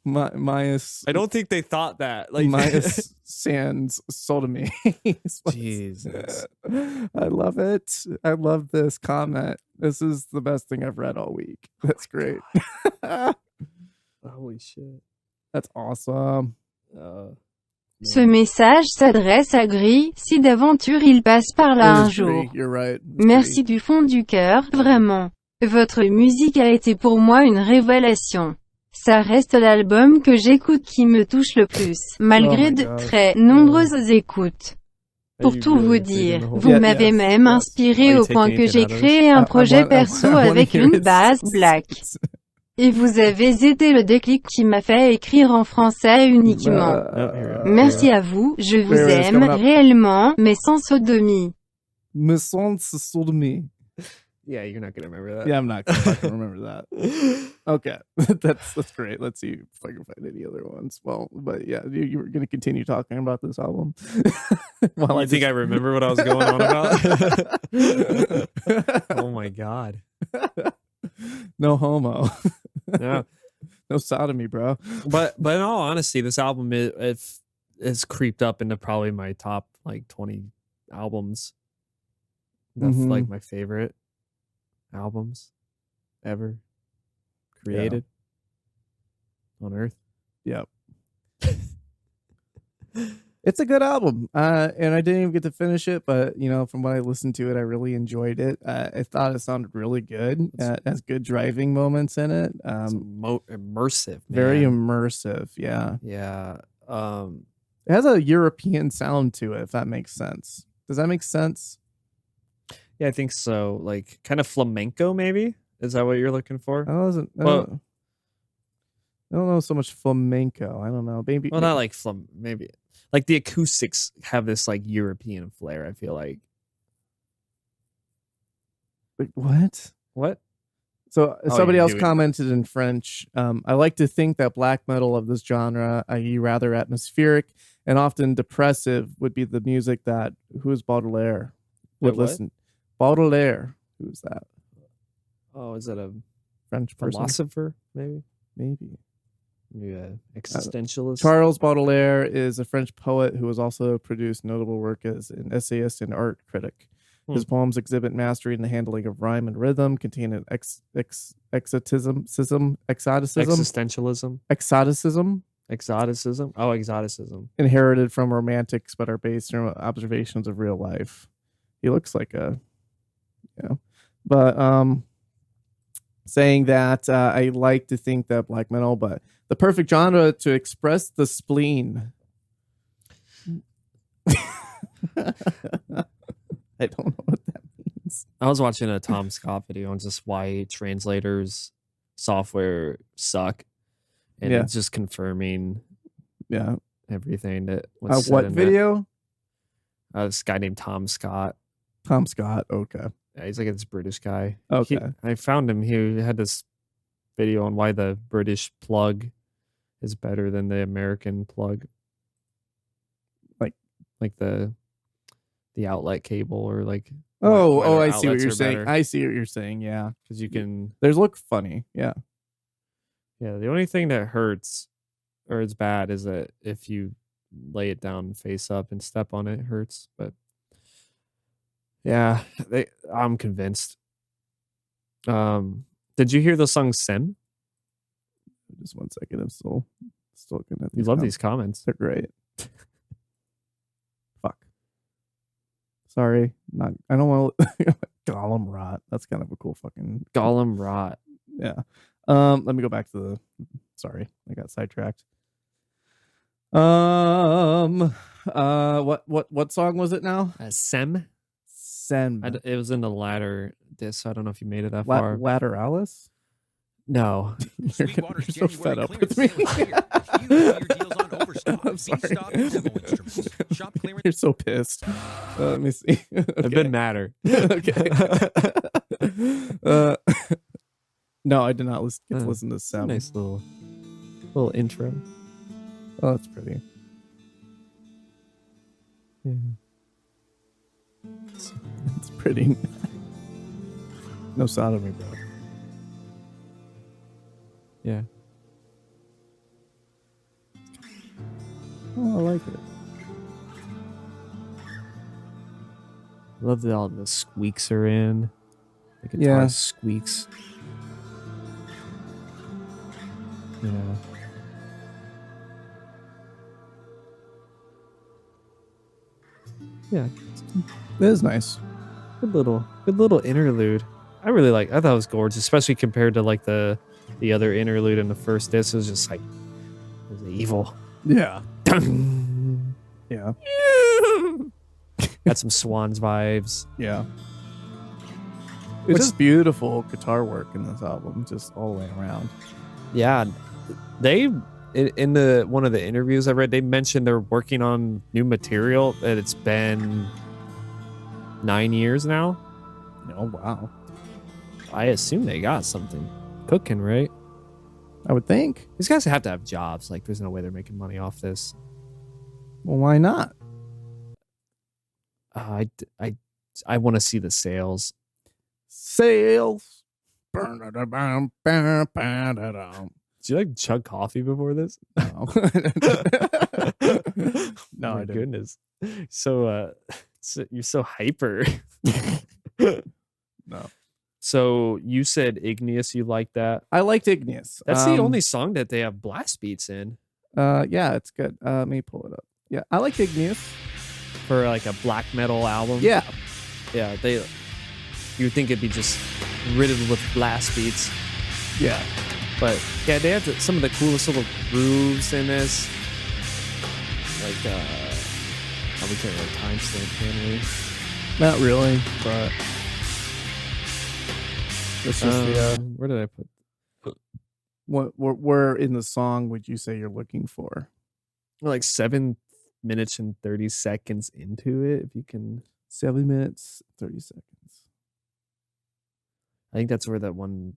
Myas, I don't think they thought that. Like Myas sans sodomy. Jesus. I love it. I love this comment. This is the best thing I've read all week. That's great. Holy shit. That's awesome. Ce message s'adresse à Gris. Si d'aventure il passe par là un It is jour. Gris. You're right. It's Merci du fond du cœur, vraiment. Votre musique a été pour moi une révélation. Ça reste l'album que j'écoute qui me touche le plus, malgré Oh my de gosh. très nombreuses écoutes. Pour tout vous dire, vous Yeah, m'avez yes, même yes. inspiré Are you au point taking que anything j'ai out of créé un projet perso avec une base black. Et vous avez été le déclic qui m'a fait écrire en français uniquement. Merci à vous, je vous Wait, it's aime coming up. réellement, mais sans sodomie. Me sans sodomy. Yeah, you're not gonna remember that. Yeah, I'm not gonna fucking remember that. Okay, that's great. Let's see if I can find any other ones. Well, but yeah, you were gonna continue talking about this album. While You think I remember what I was going on about? Oh my god. No homo, Yeah. no sodomy, bro. But in all honesty, this album is creeped up into probably my top like 20 albums. That's Mhm. like my favorite albums ever created on Earth. Yep. It's a good album, and I didn't even get to finish it, but you know, from what I listened to it, I really enjoyed it. I thought it sounded really good. It has good driving moments in it. It's immersive, Very man. immersive. Yeah, Yeah. it has a European sound to it. If that makes sense. Does that make sense? Yeah, I think so. Like kind of flamenco, maybe. Is that what you're looking for? I wasn't. I Well- don't know so much flamenco. I don't know. Maybe. Well, not like maybe like the acoustics have this like European flair. I feel like. Like, what? What? So Oh, somebody you're else doing- commented in French. I like to think that black metal of this genre, i.e., rather atmospheric and often depressive, would be the music that who's Baudelaire would Wait, what? listen. Baudelaire, who's that? Oh, is that a French person? philosopher? Maybe. Maybe. Yeah, existentialist. Charles Baudelaire is a French poet who has also produced notable work as an essayist and art critic. His poems exhibit mastery in the handling of rhyme and rhythm, contain an exoticism. Oh, exoticism. Inherited from romantics, but are based on observations of real life. He looks like saying that I like to think that black metal, but the perfect genre to express the spleen. I don't know what that means. I was watching a Tom Scott video on just why translators software suck, and it's just confirming everything that was said what in video? This guy named Tom Scott. Tom Scott, okay. Yeah, he's like this British guy. Okay. I found him. He had this video on why the British plug is better than the American plug. Like the outlet cable, or like I see what you're saying. better. I see what you're saying. Yeah, because you can. There's look funny. Yeah. The only thing that hurts or is bad is that if you lay it down face up and step on it, it hurts. But yeah, I'm convinced. Did you hear the song "Sem"? Just 1 second. I'm still looking at. You love these comments. They're great. Fuck. Sorry, I don't want to. Gollum rot. That's kind of a cool fucking Gollum rot. Yeah. Let me go back to the. Sorry, I got sidetracked. What song was it now? Sem. Sem. It was in the latter disc. So I don't know if you made it that far. Lateralis? No. You're so fed up with me. I'm sorry. You're so pissed. Let me see. Okay. I've been madder. Okay. No, I did not get to listen to Sem. Nice little intro. Oh, that's pretty. Yeah. It's pretty. No sodomy, bro. Yeah. Oh, I like it. Love that all the squeaks are in. The guitar squeaks. Yeah. Yeah. It is nice. Good little interlude. I thought it was gorgeous, especially compared to like the other interlude in the first disc. It was just like, it was evil. Yeah. Yeah. Had some Swans vibes. Yeah. It's just beautiful guitar work in this album, just all the way around. Yeah. They in one of the interviews I read, they mentioned they're working on new material, and it's been 9 years now. Oh wow. I assume they got something cooking, right? I would think. These guys have to have jobs. Like, there's no way they're making money off this. Well, why not? I want to see the sales. Sales. Did you like chug coffee before this? No. No, My I didn't. goodness. So you're so hyper. No. So you said Igneous, you like that? I liked Igneous. That's the only song that they have blast beats in. Yeah, it's good. Let me pull it up. Yeah, I liked Igneous. For like a black metal album. Yeah. Yeah, you would think it'd be just riddled with blast beats. Yeah. But yeah, they have some of the coolest little grooves in this. Like, we can't really timestamp, can we? Not really, but it's just where did I put? where in the song would you say you're looking for? Like 7 minutes and 30 seconds into it, if you can. 7 minutes, 30 seconds. I think that's where that one.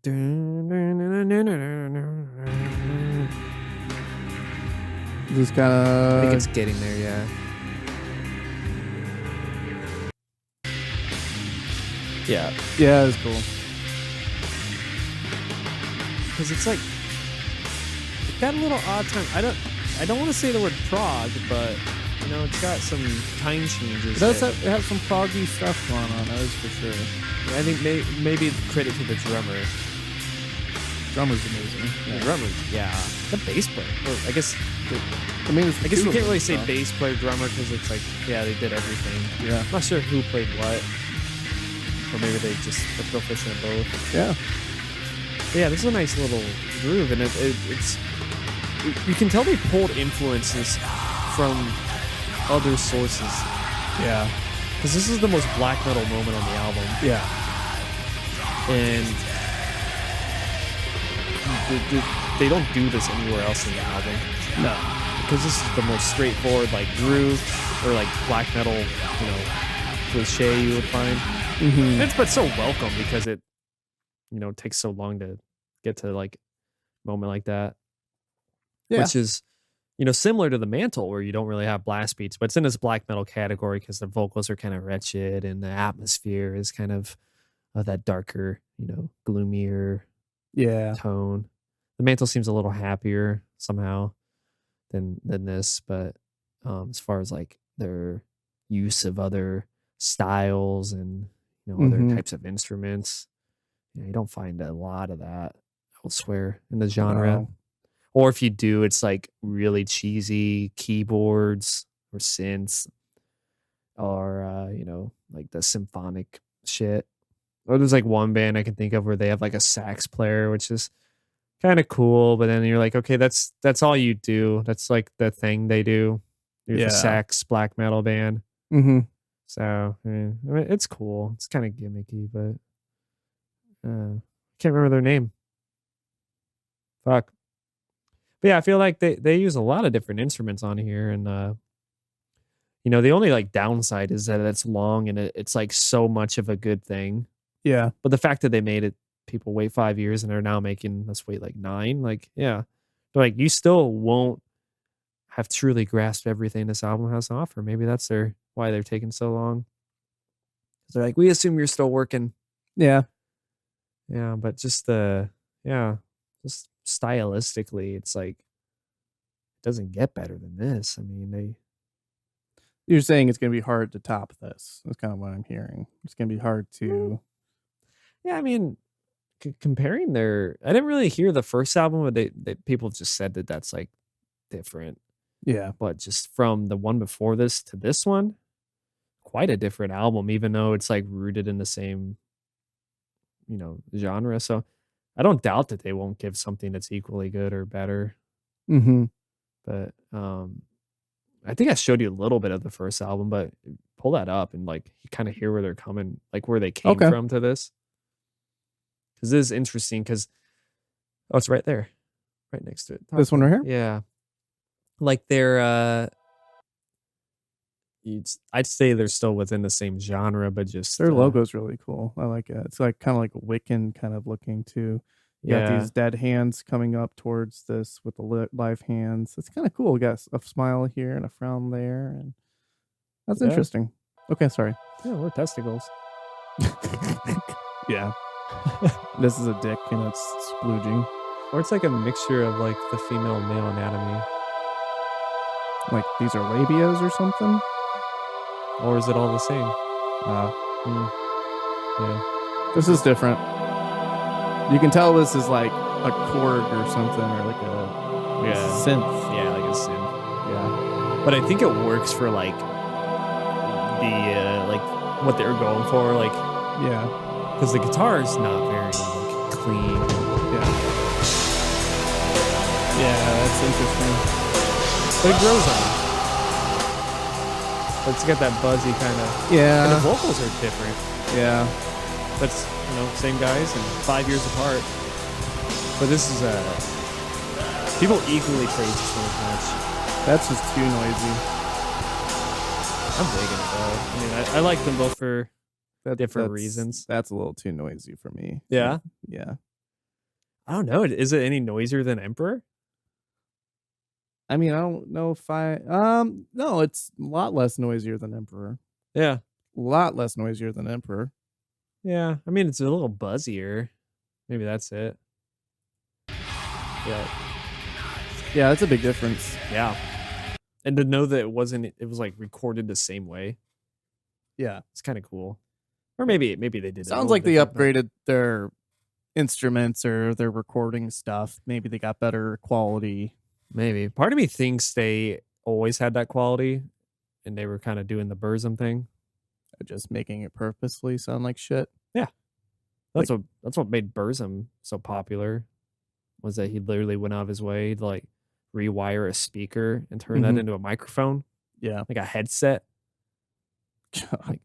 Just kind I think of. it's getting there, yeah. Yeah, Yeah, it's cool. because it's like it got a little odd time. I don't want to say the word prog, but you know, it's got some time changes. It does have some proggy stuff going on, that is for sure. I think maybe credit to the drummer. Drummer's amazing. The drummer, yeah. The bass player. Well, I guess I guess we can't really say bass player drummer because it's like, yeah, they did everything. Yeah. I'm not sure who played what. Or maybe they just are proficient at both. Yeah. But yeah, this is a nice little groove, and it's you can tell they pulled influences from other sources. Yeah. Because this is the most black metal moment on the album. Yeah. And they don't do this anywhere else in the album. No. Because this is the most straightforward, like, groove or like black metal, you know, cliche you would find. Mm-hmm. But so welcome because it, you know, takes so long to get to like a moment like that. Yeah. Which is, you know, similar to the Mantle where you don't really have blast beats, but it's in this black metal category because the vocals are kind of wretched and the atmosphere is kind of that darker, you know, gloomier tone. The Mantle seems a little happier somehow than this, but as far as like their use of other styles and, you know, other types of instruments, you know, you don't find a lot of that elsewhere in the genre. No. Or if you do, it's like really cheesy keyboards or synths or, you know, like the symphonic shit. Or there's like one band I can think of where they have like a sax player, which is kind of cool. But then you're like, okay, that's all you do. That's like the thing they do. You're the sax black metal band. Mm-hmm. So, I mean, it's cool. It's kind of gimmicky, but can't remember their name. Fuck. But yeah, I feel like they use a lot of different instruments on here, and you know, the only like downside is that it's long and it's like so much of a good thing. Yeah. But the fact that they made it, people wait 5 years and are now making us wait like 9, like yeah, but like you still won't have truly grasped everything this album has to offer. Maybe that's why they're taking so long. They're like, we assume you're still working. Yeah. Yeah, but just just stylistically, it's like it doesn't get better than this. I mean, You're saying it's going to be hard to top this. That's kind of what I'm hearing. It's going to be hard to. Yeah, I mean, comparing I didn't really hear the first album, but they people just said that that's like different. Yeah. But just from the one before this to this one, quite a different album, even though it's like rooted in the same, you know, genre. So I don't doubt that they won't give something that's equally good or better. Mm-hmm. But I think I showed you a little bit of the first album, but pull that up and like you kind of hear where they're coming, like where they came from to this. Because this is interesting because it's right there, right next to it. This one right here? Yeah. Like they're I'd say they're still within the same genre, but just Their logo's really cool. I like it. It's like kind of like Wiccan kind of looking too. You got these dead hands coming up towards this with the live hands. It's kind of cool. We got a smile here and a frown there, and that's interesting. Okay, sorry. Yeah, we're testicles. Yeah. This is a dick and it's splooging. Or it's like a mixture of like the female and male anatomy. Like these are labias or something? Or is it all the same? Yeah. This is different. You can tell this is like a Korg or something, or like a synth. Yeah, like a synth. Yeah. But I think it works for like the like what they're going for, like because the guitar is not very like clean. Yeah, that's interesting. But it grows on it. It's got that buzzy kind of. Yeah. And the vocals are different. Yeah. That's, you know, same guys and 5 years apart. But this is people equally praise this one as much. That's just too noisy. I'm digging it though. I mean, I like them both for different reasons. That's a little too noisy for me. Yeah? Yeah. I don't know. Is it any noisier than Emperor? I mean, I don't know if no, it's a lot less noisier than Emperor. Yeah. A lot less noisier than Emperor. Yeah. I mean, it's a little buzzier. Maybe that's it. Yeah. Yeah, that's a big difference. Yeah. And to know that it was like recorded the same way. Yeah. It's kind of cool. Or maybe they did it. Sounds like they upgraded their instruments or their recording stuff. Maybe they got better quality. Maybe. Part of me thinks they always had that quality and they were kind of doing the Burzum thing. Just making it purposely sound like shit. Yeah. That's what made Burzum so popular, was that he literally went out of his way to like rewire a speaker and turn that into a microphone. Yeah. Like a headset. Like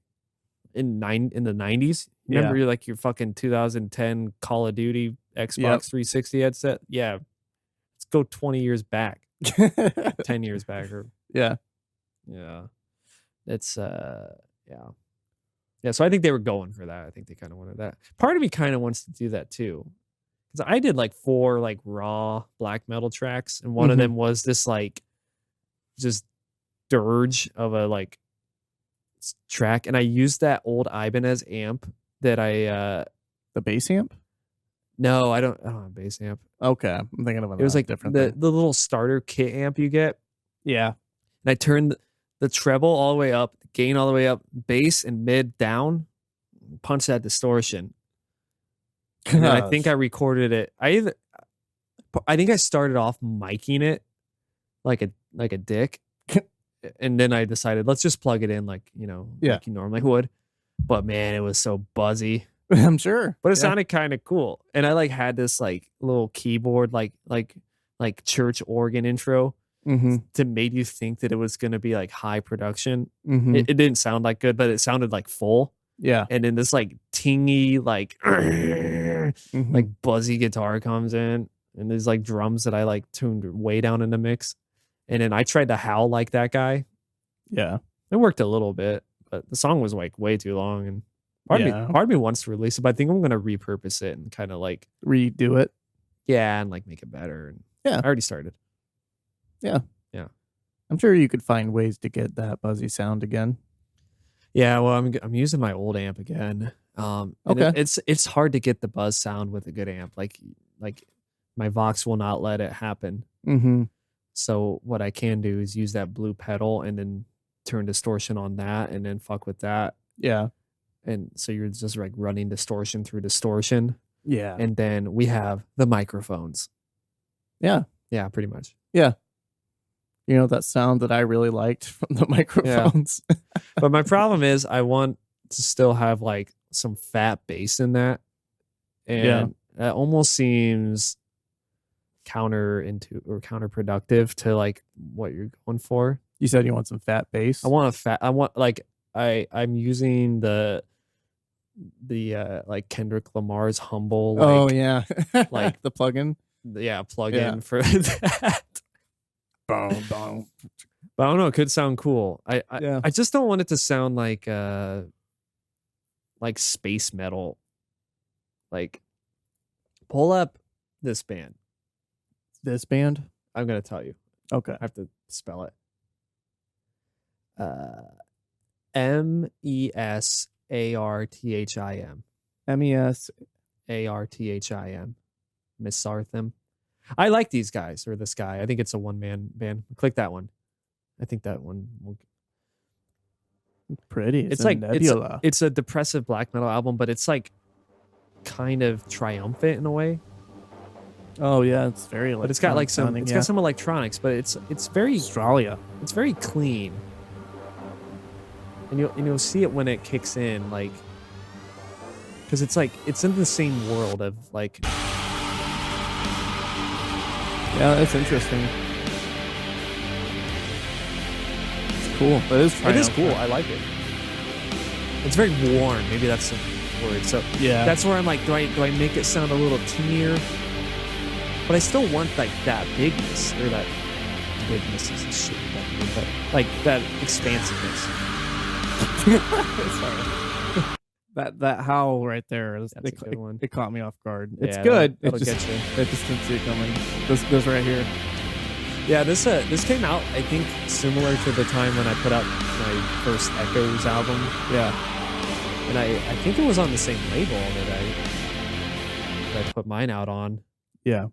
in the 90s. Remember like your fucking 2010 Call of Duty Xbox 360 headset? Yeah. Let's go 20 years back. 10 years back. Or yeah. It's yeah, so I think they were going for that. I think they kind of wanted that. Part of me kind of wants to do that too. Because I did like 4 like raw black metal tracks, and one of them was this like just dirge of a like track, and I used that old Ibanez amp that I the bass amp? No, I don't have a bass amp. Okay. I'm thinking of it was like different the little starter kit amp you get. Yeah. And I turned the treble all the way up, the gain all the way up, bass and mid down, punch that distortion. And then I think I recorded it. I think I started off miking it like a dick. And then I decided, let's just plug it in like you normally would. But man, it was so buzzy. I'm sure. But it sounded kind of cool. And I like had this like little keyboard like church organ intro to make you think that it was going to be like high production. It didn't sound like good, but it sounded like full. Yeah. And then this like tingy like like buzzy guitar comes in, and there's like drums that I like tuned way down in the mix. And then I tried to howl like that guy. Yeah. It worked a little bit, but the song was like way too long, and part of me wants to release it, but I think I'm going to repurpose it and kind of like redo it. Yeah, and like make it better. And yeah. I already started. Yeah. Yeah. I'm sure you could find ways to get that buzzy sound again. Yeah, well, I'm using my old amp again. Okay. It's hard to get the buzz sound with a good amp. Like my Vox will not let it happen. So what I can do is use that blue pedal and then turn distortion on that and then fuck with that. Yeah. And so you're just like running distortion through distortion. Yeah. And then we have the microphones. Yeah. Yeah, pretty much. Yeah. You know, that sound that I really liked from the microphones. Yeah. But my problem is I want to still have like some fat bass in that. And that almost seems counterproductive to like what you're going for. You said you want some fat bass? I'm using the like Kendrick Lamar's Humble. Like, oh yeah. like the plugin. Yeah, plug-in for that. Boom, boom. But I don't know, it could sound cool. I just don't want it to sound like space metal. Like pull up this band. This band? I'm gonna tell you. Okay. I have to spell it. MESARTHIM. MESARTHIM. Miss Sartham. I like these guys, or this guy. I think it's a one-man band. Click that one. I think that one will. Pretty. It's like Nebula. it's a depressive black metal album, but it's like kind of triumphant in a way. Oh yeah, it's very. But it's got like some. sounding, It's got some electronics, but it's very Australia. It's very clean, and you'll see it when it kicks in, like because it's like it's in the same world of like. Yeah, that's interesting. It's cool. It is cool. I like it. It's very warm. Maybe that's the word. So yeah, that's where I'm like, do I make it sound a little teenier? But I still want like that bigness, or that bigness is a shit, but like that expansiveness. Sorry. That howl right there. That's a good one. It caught me off guard. It's Yeah, good. That'll it just, get you. I just didn't see it coming. This right here. Yeah, this came out, I think, similar to the time when I put out my first Echoes album. Yeah. And I think it was on the same label that I put mine out on. Yeah.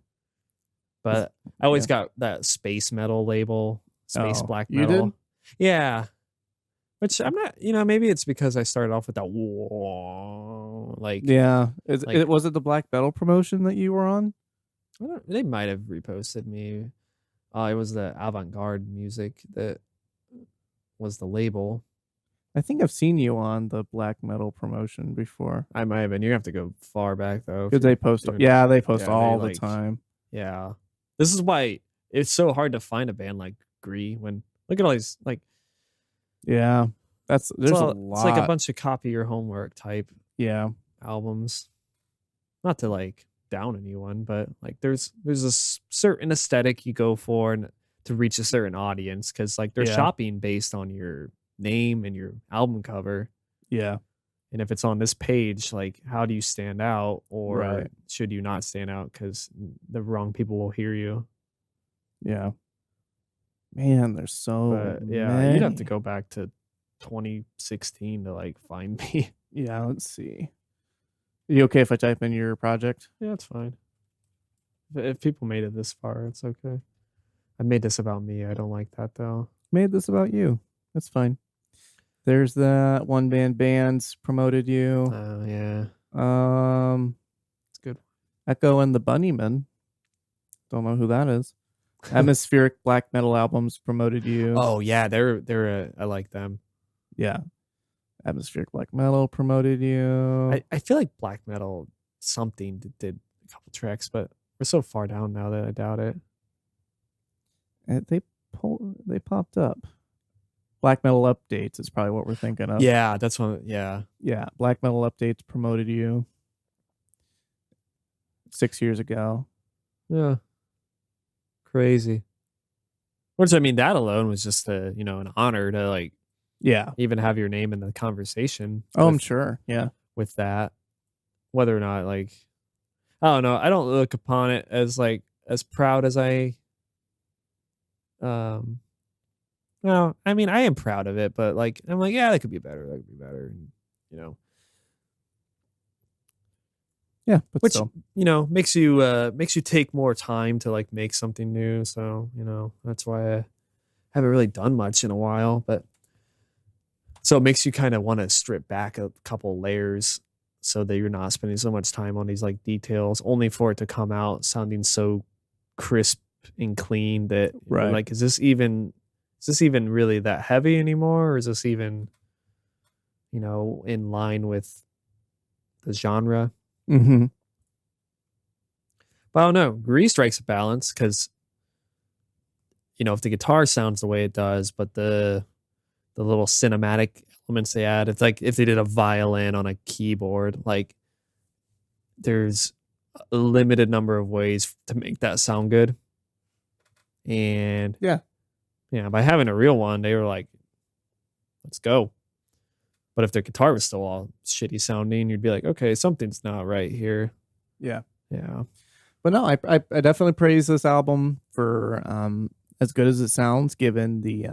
But I always got that space metal label, space black you metal. did? Yeah. Which I'm not, maybe it's because I started off with that like Yeah. like- Was it the black metal promotion that you were on? they might have reposted me. It was the avant-garde music that was the label. I think I've seen you on the black metal promotion before. I might have been. You have to go far back though. if Because you're they post, doing- they post Yeah, all they, the time. Yeah. This is why it's so hard to find a band like Gris when look at all these like Yeah, there's a lot. it's like a bunch of copy your homework type Yeah, albums. Not to like down anyone, but like there's a certain aesthetic you go for and to reach a certain audience because like they're Yeah. shopping based on your name and your album cover. yeah, And if it's on this page, like how do you stand out or Right. should you not stand out because the wrong people will hear you? yeah. Man, there's so But yeah, you'd have to many. go back to 2016 to like find me. Yeah, let's see. You okay if I type in your project? Yeah, it's fine. If people made it this far, it's okay. I made this about me. I don't like that though. Made this about you. That's fine. There's that one bands promoted you. Oh yeah, it's good. Echo and the Bunnymen. Don't know who that is. Atmospheric black metal albums promoted you. Oh yeah, they're I like them. Yeah. Atmospheric black metal promoted you. I feel like black metal something did a couple tracks, but we're so far down now that I doubt it. And they popped up. Black metal updates is probably what we're thinking of. Yeah, that's one. Yeah, Yeah. Black metal updates promoted you 6 years ago. yeah, crazy. Which I mean, that alone was just an honor to like Yeah. even have your name in the conversation. Oh, I'm with- sure. Yeah. with that, whether or not like I don't know. I don't look upon it as like as proud as I. No, I mean I am proud of it, but like I'm like yeah, that could be better. That could be better, and, Yeah. But which still. makes you take more time to like make something new. So that's why I haven't really done much in a while, but so it makes you kind of want to strip back a couple layers so that you're not spending so much time on these like details, only for it to come out sounding so crisp and clean that you're Right. like, is this even really that heavy anymore, or is this even in line with the genre? Mm-hmm. But I don't know. Gris strikes a balance because, if the guitar sounds the way it does, but the little cinematic elements they add, it's like if they did a violin on a keyboard, like there's a limited number of ways to make that sound good. And Yeah. by having a real one, they were like, let's go. But if their guitar was still all shitty sounding, you'd be like, okay, something's not right here. Yeah. Yeah. But no, I definitely praise this album for as good as it sounds, given the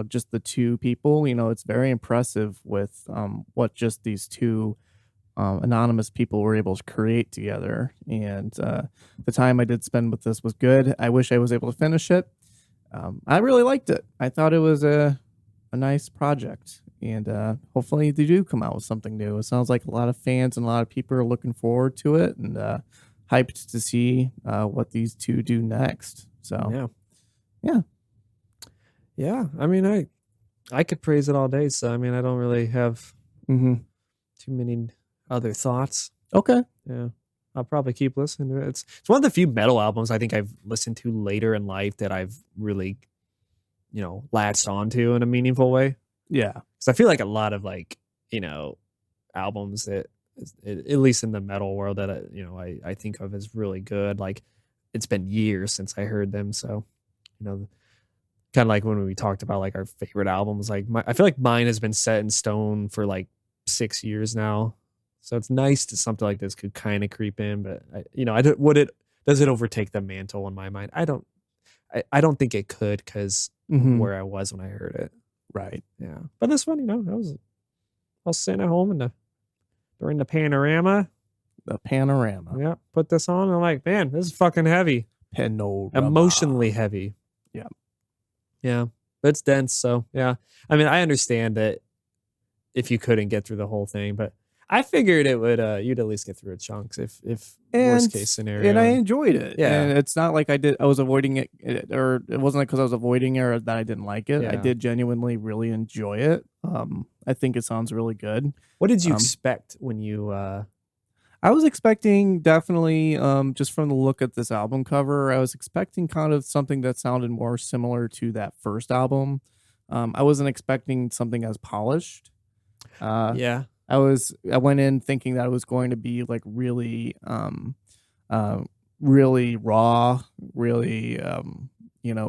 just the two people. It's very impressive with what just these two anonymous people were able to create together. And the time I did spend with this was good. I wish I was able to finish it. I really liked it. I thought it was a nice project. And hopefully they do come out with something new. It sounds like a lot of fans and a lot of people are looking forward to it and hyped to see what these two do next. So Yeah. I mean, I could praise it all day. So, I mean, I don't really have mhm. too many other thoughts. Okay. Yeah. I'll probably keep listening to it. It's one of the few metal albums I think I've listened to later in life that I've really, latched onto in a meaningful way. Yeah. Because I feel like a lot of like, albums that, at least in the metal world, that I think of as really good. Like, it's been years since I heard them, so kind of like when we talked about like our favorite albums. Like, I feel like mine has been set in stone for like 6 years now, so it's nice that something like this could kind of creep in. But does it overtake the mantle in my mind? I don't think it could because Mhm. where I was when I heard it. Right. Yeah, but this one, I was sitting at home during the panorama. The panorama. Yeah, put this on. And I'm like, man, this is fucking heavy. Panorama. Emotionally heavy. Yeah. Yeah. But it's dense, so yeah. I mean, I understand that if you couldn't get through the whole thing, but I figured it would you'd at least get through it chunks if worst case scenario. And I enjoyed it. Yeah. And it's not like I was avoiding it, or it wasn't like because I was avoiding it or that I didn't like it. I Yeah. did genuinely really enjoy it. I think it sounds really good. What did you expect when you I was expecting definitely, just from the look at this album cover, I was expecting kind of something that sounded more similar to that first album. I wasn't expecting something as polished. yeah. I went in thinking that it was going to be like really, really raw, really,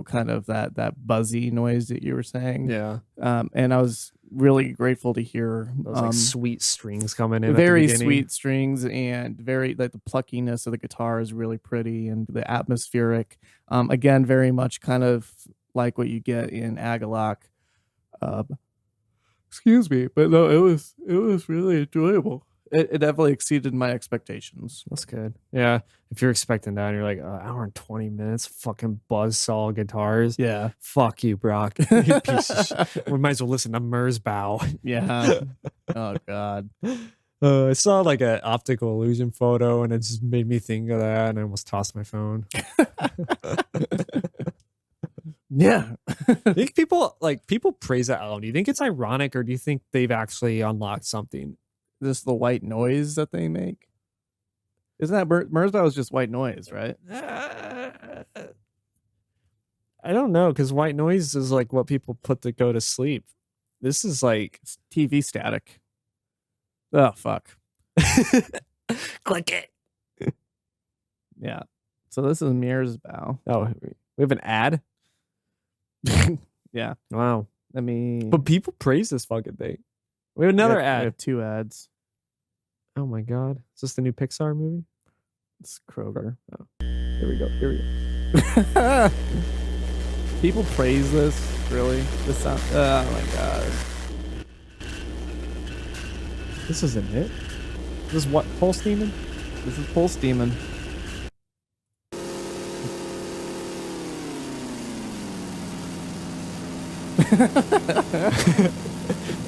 kind of that buzzy noise that you were saying. Yeah. And I was really grateful to hear Those like sweet strings coming in. very at the beginning. sweet strings, and very like the pluckiness of the guitar is really pretty, and the atmospheric, again, very much kind of like what you get in Agalok. Excuse me, but no, it was really enjoyable. It definitely exceeded my expectations. That's good. Yeah. If you're expecting that and you're like, hour and 20 minutes, fucking buzzsaw guitars. Yeah. Fuck you, Brock. You piece of shit. We might as well listen to Merzbow. Yeah. Oh God. I saw like an optical illusion photo and it just made me think of that and I almost tossed my phone. Yeah. I think people praise that album. Do you think it's ironic or do you think they've actually unlocked something? Just the white noise that they make. Isn't that Merzbow is just white noise, right? I don't know, because white noise is like what people put to go to sleep. This is like It's TV static. Oh fuck. click it. Yeah. So this is Merzbow. Oh, we have an ad. Yeah. Wow. Let me. But people praise this fucking thing. We have another We ad. have 2 ads. Oh my god. Is this the new Pixar movie? It's Kroger. Oh. Here we go. People praise this. Really? This sound. Oh my god. This isn't it. This is what? Pulse Demon? This is Pulse Demon. I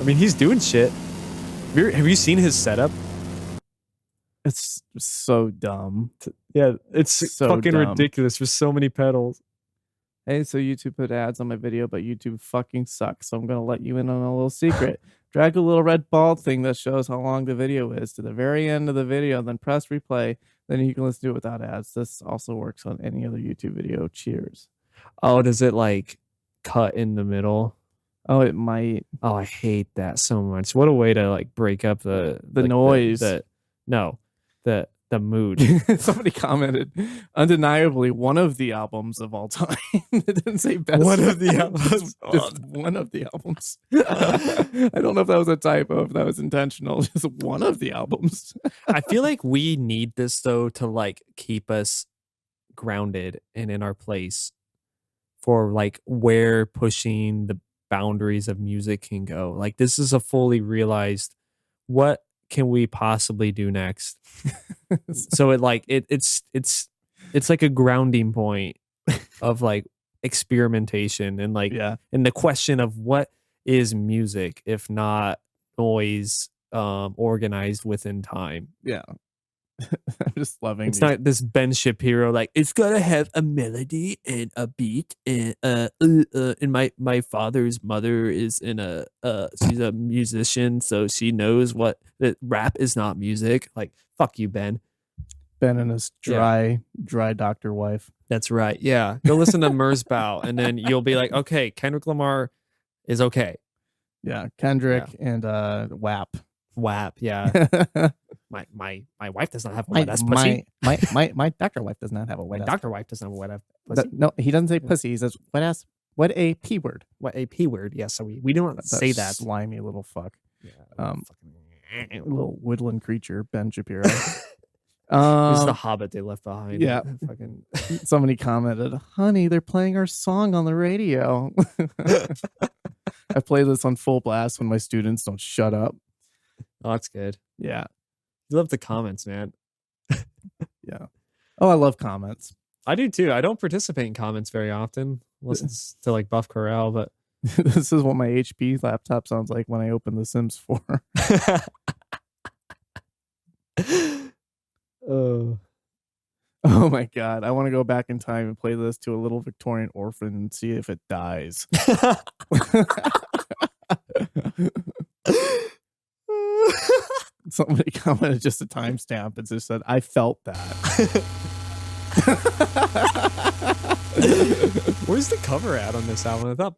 mean, he's doing shit. Have you seen his setup? It's so dumb. Yeah, it's So fucking dumb. ridiculous. There's so many pedals. Hey, so YouTube put ads on my video, but YouTube fucking sucks. So I'm gonna let you in on a little secret. Drag a little red ball thing that shows how long the video is to the very end of the video, then press replay. Then you can listen to it without ads. This also works on any other YouTube video. Cheers. Oh, does it like cut in the middle? Oh, it might. Oh, I hate that so much. What a way to like break up the noise. The mood. Somebody commented, undeniably one of the albums of all time. It didn't say best. One of the albums. Just one of the albums. I don't know if that was a typo, if that was intentional. Just one of the albums. I feel like we need this though to like keep us grounded and in our place for like where pushing the boundaries of music can go. Like this is a fully realized what can we possibly do next? So it like it's like a grounding point of like experimentation and like and the question of what is music if not noise organized within time. Yeah. I'm just loving it's not this Ben Shapiro like it's gotta have a melody and a beat and my father's mother is she's a musician so she knows what that rap is not music. Like fuck you, Ben and his dry doctor wife. That's right. Yeah, go listen to Merzbow and then you'll be like, okay, Kendrick Lamar is okay. Yeah, Kendrick and WAP. Yeah. My wife does not have a wet ass pussy. My doctor wife does not have a wet My ass. doctor wife doesn't have a wet ass pussy. No, he doesn't say pussy. He says wet ass. What a p word. What a p word. Yeah, so we don't say that. Slimy little fuck. Yeah, little woodland creature, Ben Shapiro. It's the Hobbit they left behind. Yeah. Fucking. Somebody commented, "Honey, they're playing our song on the radio." I play this on full blast when my students don't shut up. Oh, that's good. Yeah. You love the comments, man. Yeah. Oh, I love comments. I do too. I don't participate in comments very often, unless it's to like Buff Corral, but This is what my HP laptop sounds like when I open The Sims 4. Oh. Oh my god, I want to go back in time and play this to a little Victorian orphan and see if it dies. Somebody commented just a timestamp and just said, I felt that. Where's the cover at on this album? I thought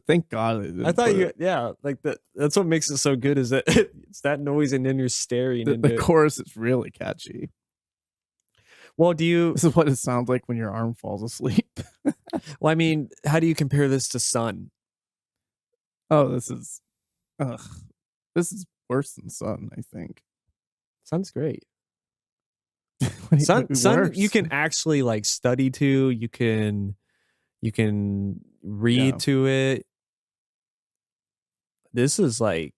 Thank God. They didn't I thought put you, it. yeah, like that's what makes it so good is that it's that noise and then you're staring into The it. chorus is really catchy. Well, do you? This is what it sounds like when your arm falls asleep. Well, I mean, how do you compare this to Sun? Oh, this is worse than Sun, I think. Sun's great. What do Sun, you- Sun, worse? you can actually like study to. You can read Yeah. to it. This is like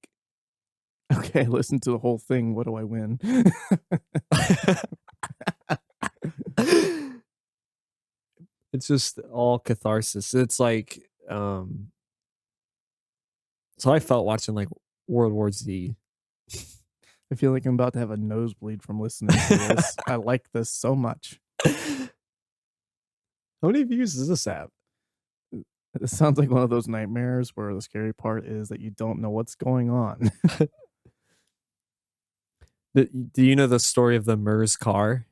Okay, listen to the whole thing. What do I win? it's just all catharsis. It's like so I felt watching like World War Z. I feel like I'm about to have a nosebleed from listening to this. I like this so much. How many views does this have? It sounds like one of those nightmares where the scary part is that you don't know what's going on. Do you know the story of the MERS car?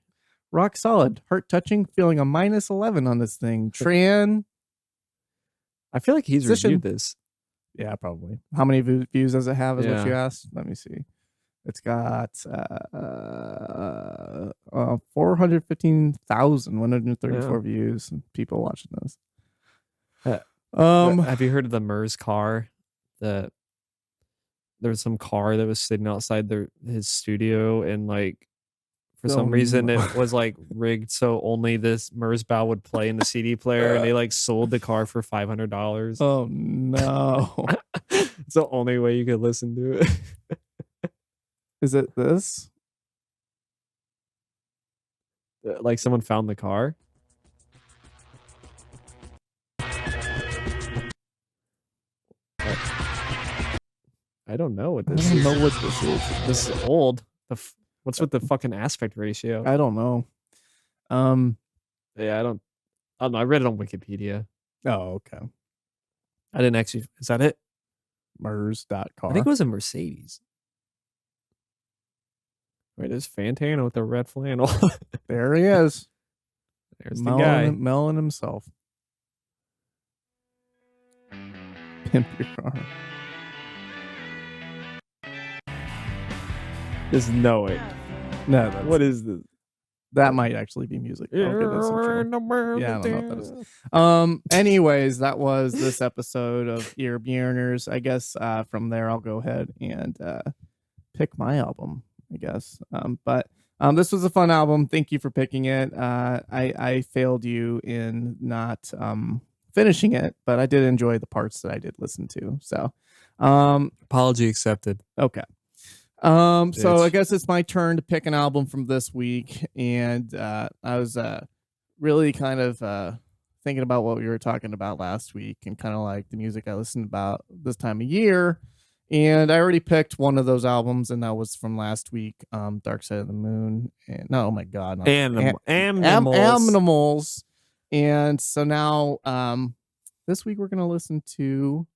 Rock solid, heart touching, feeling a -11 on this thing. Tran, I feel like he's Position. reviewed this. yeah, probably. How many views does it have? Is what Yeah. you asked. Let me see. It's got 415,134 views. And people watching this. Have you heard of the MERS car? There was some car that was sitting outside his studio, and like for some reason no. it was like rigged so only this MERS bow would play in the CD player, and they like sold the car for $500. Oh no! It's the only way you could listen to it. Is it this? Like someone found the car. I don't know what I this don't is. know what this is. This is old. What's with the fucking aspect ratio? I don't know. Yeah, I don't know. I read it on Wikipedia. Oh, okay. I didn't actually. Is that it? MERS.car. I think it was a Mercedes. Wait, there's Fantana with the red flannel. There he is. There's the guy. Melon himself. Pimp your car. There's no way. No, What is this? that might actually be music. I'll give this a try. Yeah, I don't know what that is. Anyways, that was this episode of Ear Burners. I guess from there I'll go ahead and pick my album, I guess. But this was a fun album. Thank you for picking it. I failed you in not finishing it, but I did enjoy the parts that I did listen to. So Apology accepted. okay. So Bitch. I guess it's my turn to pick an album from this week, and I was really kind of thinking about what we were talking about last week, and kind of like the music I listened about this time of year. And I already picked one of those albums, and that was from last week, Dark Side of the Moon. And no, oh my god, Animals. And so now, this week we're gonna listen to.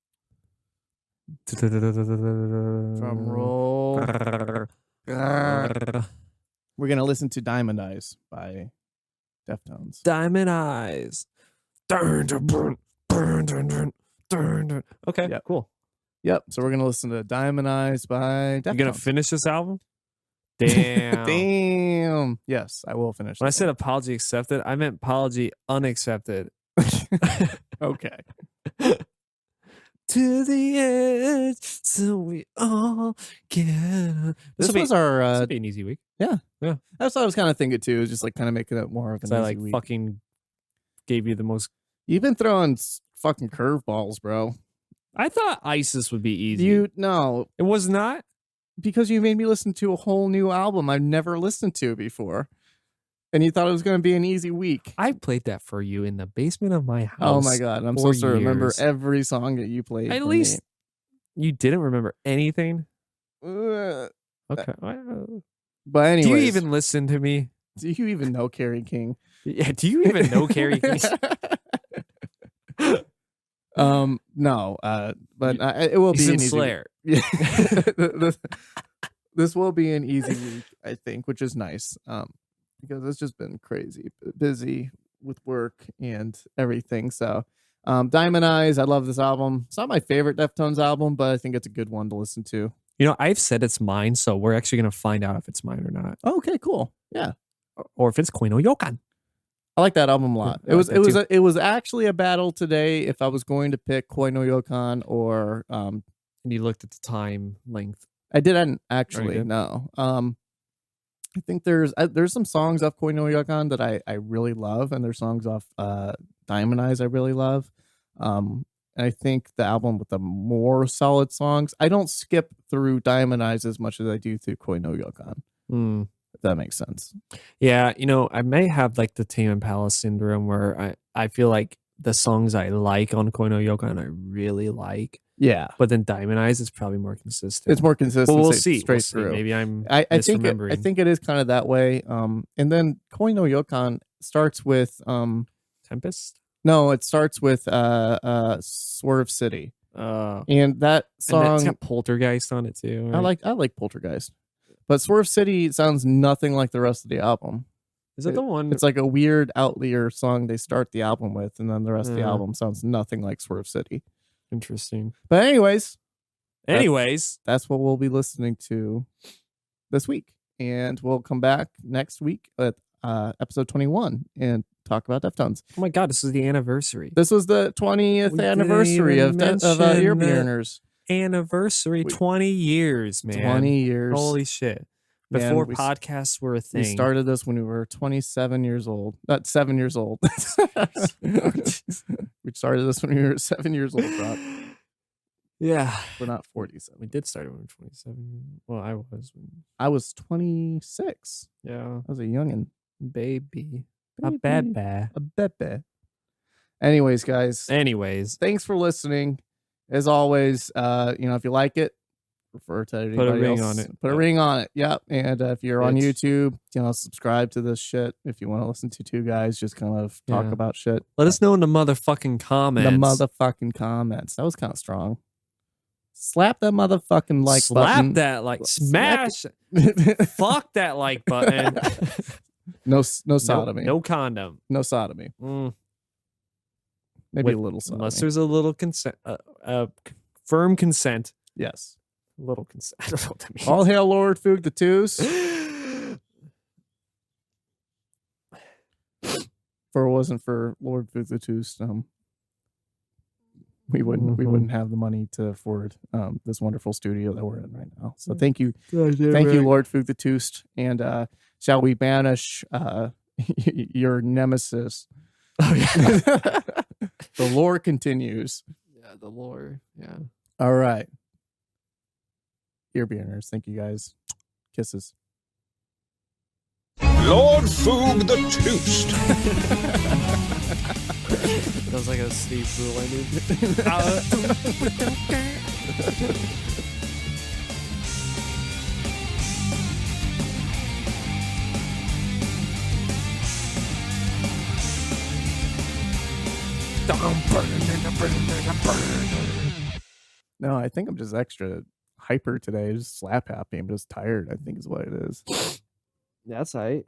Drum roll. We're gonna listen to Diamond Eyes by Deftones. Diamond Eyes. Dun, dun, dun, dun, dun, dun, dun, dun. Okay, Yep. cool. Yep. So we're gonna listen to Diamond Eyes by Deftones. You gonna finish this album? Damn. Damn. Yes, I will finish. When I this said apology accepted, I meant apology unaccepted. one. Okay. To the edge, so we all get. This will be, was our. this will be an easy week. That's what I was kind of thinking too. Is just like kind of making it more of an Because I easy like week. fucking gave you the most. You've been throwing fucking curveballs, bro. I thought ISIS would be easy. No, It was not. because you made me listen to a whole new album I've never listened to before. And you thought it was going to be an easy week. I played that for you in the basement of my house. Oh my God. I'm for supposed to remember years. every song that you played. At for least you didn't remember anything. me. Okay. But anyways. Do you even listen to me? Do you even know Carrie King? Yeah. Do you even know Carrie King? No. But it will He's be in an easy Slayer. week. Yeah. This will be an easy week, I think, which is nice. Because it's just been crazy busy with work and everything. So Diamond Eyes, I love this album. It's not my favorite Deftones album, but I think it's a good one to listen to. You know, I've said it's mine, so we're actually going to find out if it's mine or not. Okay, cool. Yeah. Or if it's Koino Yokan. I like that album a lot. I like that It was actually a battle today if I was going to pick Koi no Yokan or And you looked at the time length. I didn't actually. Very good. No. I think there's some songs off Koi no Yokan that I really love, and there's songs off Diamond Eyes I really love. And I think the album with the more solid songs, I don't skip through Diamond Eyes as much as I do through Koi no Yokan. If that makes sense. Yeah, you know, I may have like the Tame Impala syndrome where I feel like the songs I like on Koi no Yokan I really like. Yeah. But then Diamond Eyes is probably more consistent. It's more consistent. But we'll see. Straight We'll see. through. Maybe I'm I think misremembering. I think it is kind of that way. And then Koi no Yokan starts with Tempest? no, it starts with Swerve City. And And that it's song got Poltergeist on it too. Right? I like Poltergeist. But Swerve City sounds nothing like the rest of the album. Is it the one? It's like a weird outlier song they start the album with, and then the rest of the album sounds nothing like Swerve City. Interesting. But anyways, That's what we'll be listening to this week. And we'll come back next week at episode 21 and talk about Deftones. oh my God, this is the anniversary. This was the 20th We didn't anniversary even of mention Ear that. Burners. Anniversary, 20 years, man. 20 years. Holy shit. Man, Before we- podcasts were a thing. We started this when we were 27 years old. Not 7 years old. We started this when we were 7 years old, Rob. Yeah. We're not 47. We did start when we were 27. Well, I was. I was 26. Yeah. I was a youngin'. Baby. A Baby. bad. A bebe. Anyways, guys, Anyways, thanks for listening. As always, if you like it, refer to anybody Put a ring else. on it. Put a Yep. ring on it. Yep. And if you're on Bitch. YouTube, subscribe to this shit. If you want to listen to two guys just kind of talk Yeah. about shit. let us know in the motherfucking comments. The motherfucking comments. That was kind of strong. Slap that motherfucking like Slap button. that like. Smack Smash. Fuck that like button. no sodomy. No condom. No sodomy. Mm. Maybe With- a little sodomy. Unless there's a little consent. Firm consent. Yes. A little consent. I don't know what that means. All hail Lord Foog the Toos. If it wasn't for Lord Foog the Toos, we wouldn't have the money to afford this wonderful studio that we're in right now. So thank you, thank you, Lord Foog the Toos. And shall we banish your nemesis? Oh yeah. The lore continues. Yeah, the lore. Yeah. All right. Ear Burners. Thank you guys. Kisses. Lord Foog the Toast. That was like a Steve Brule No, I think I'm just extra hyper today. Just slap happy. I'm just tired, I think is what it is. That's right.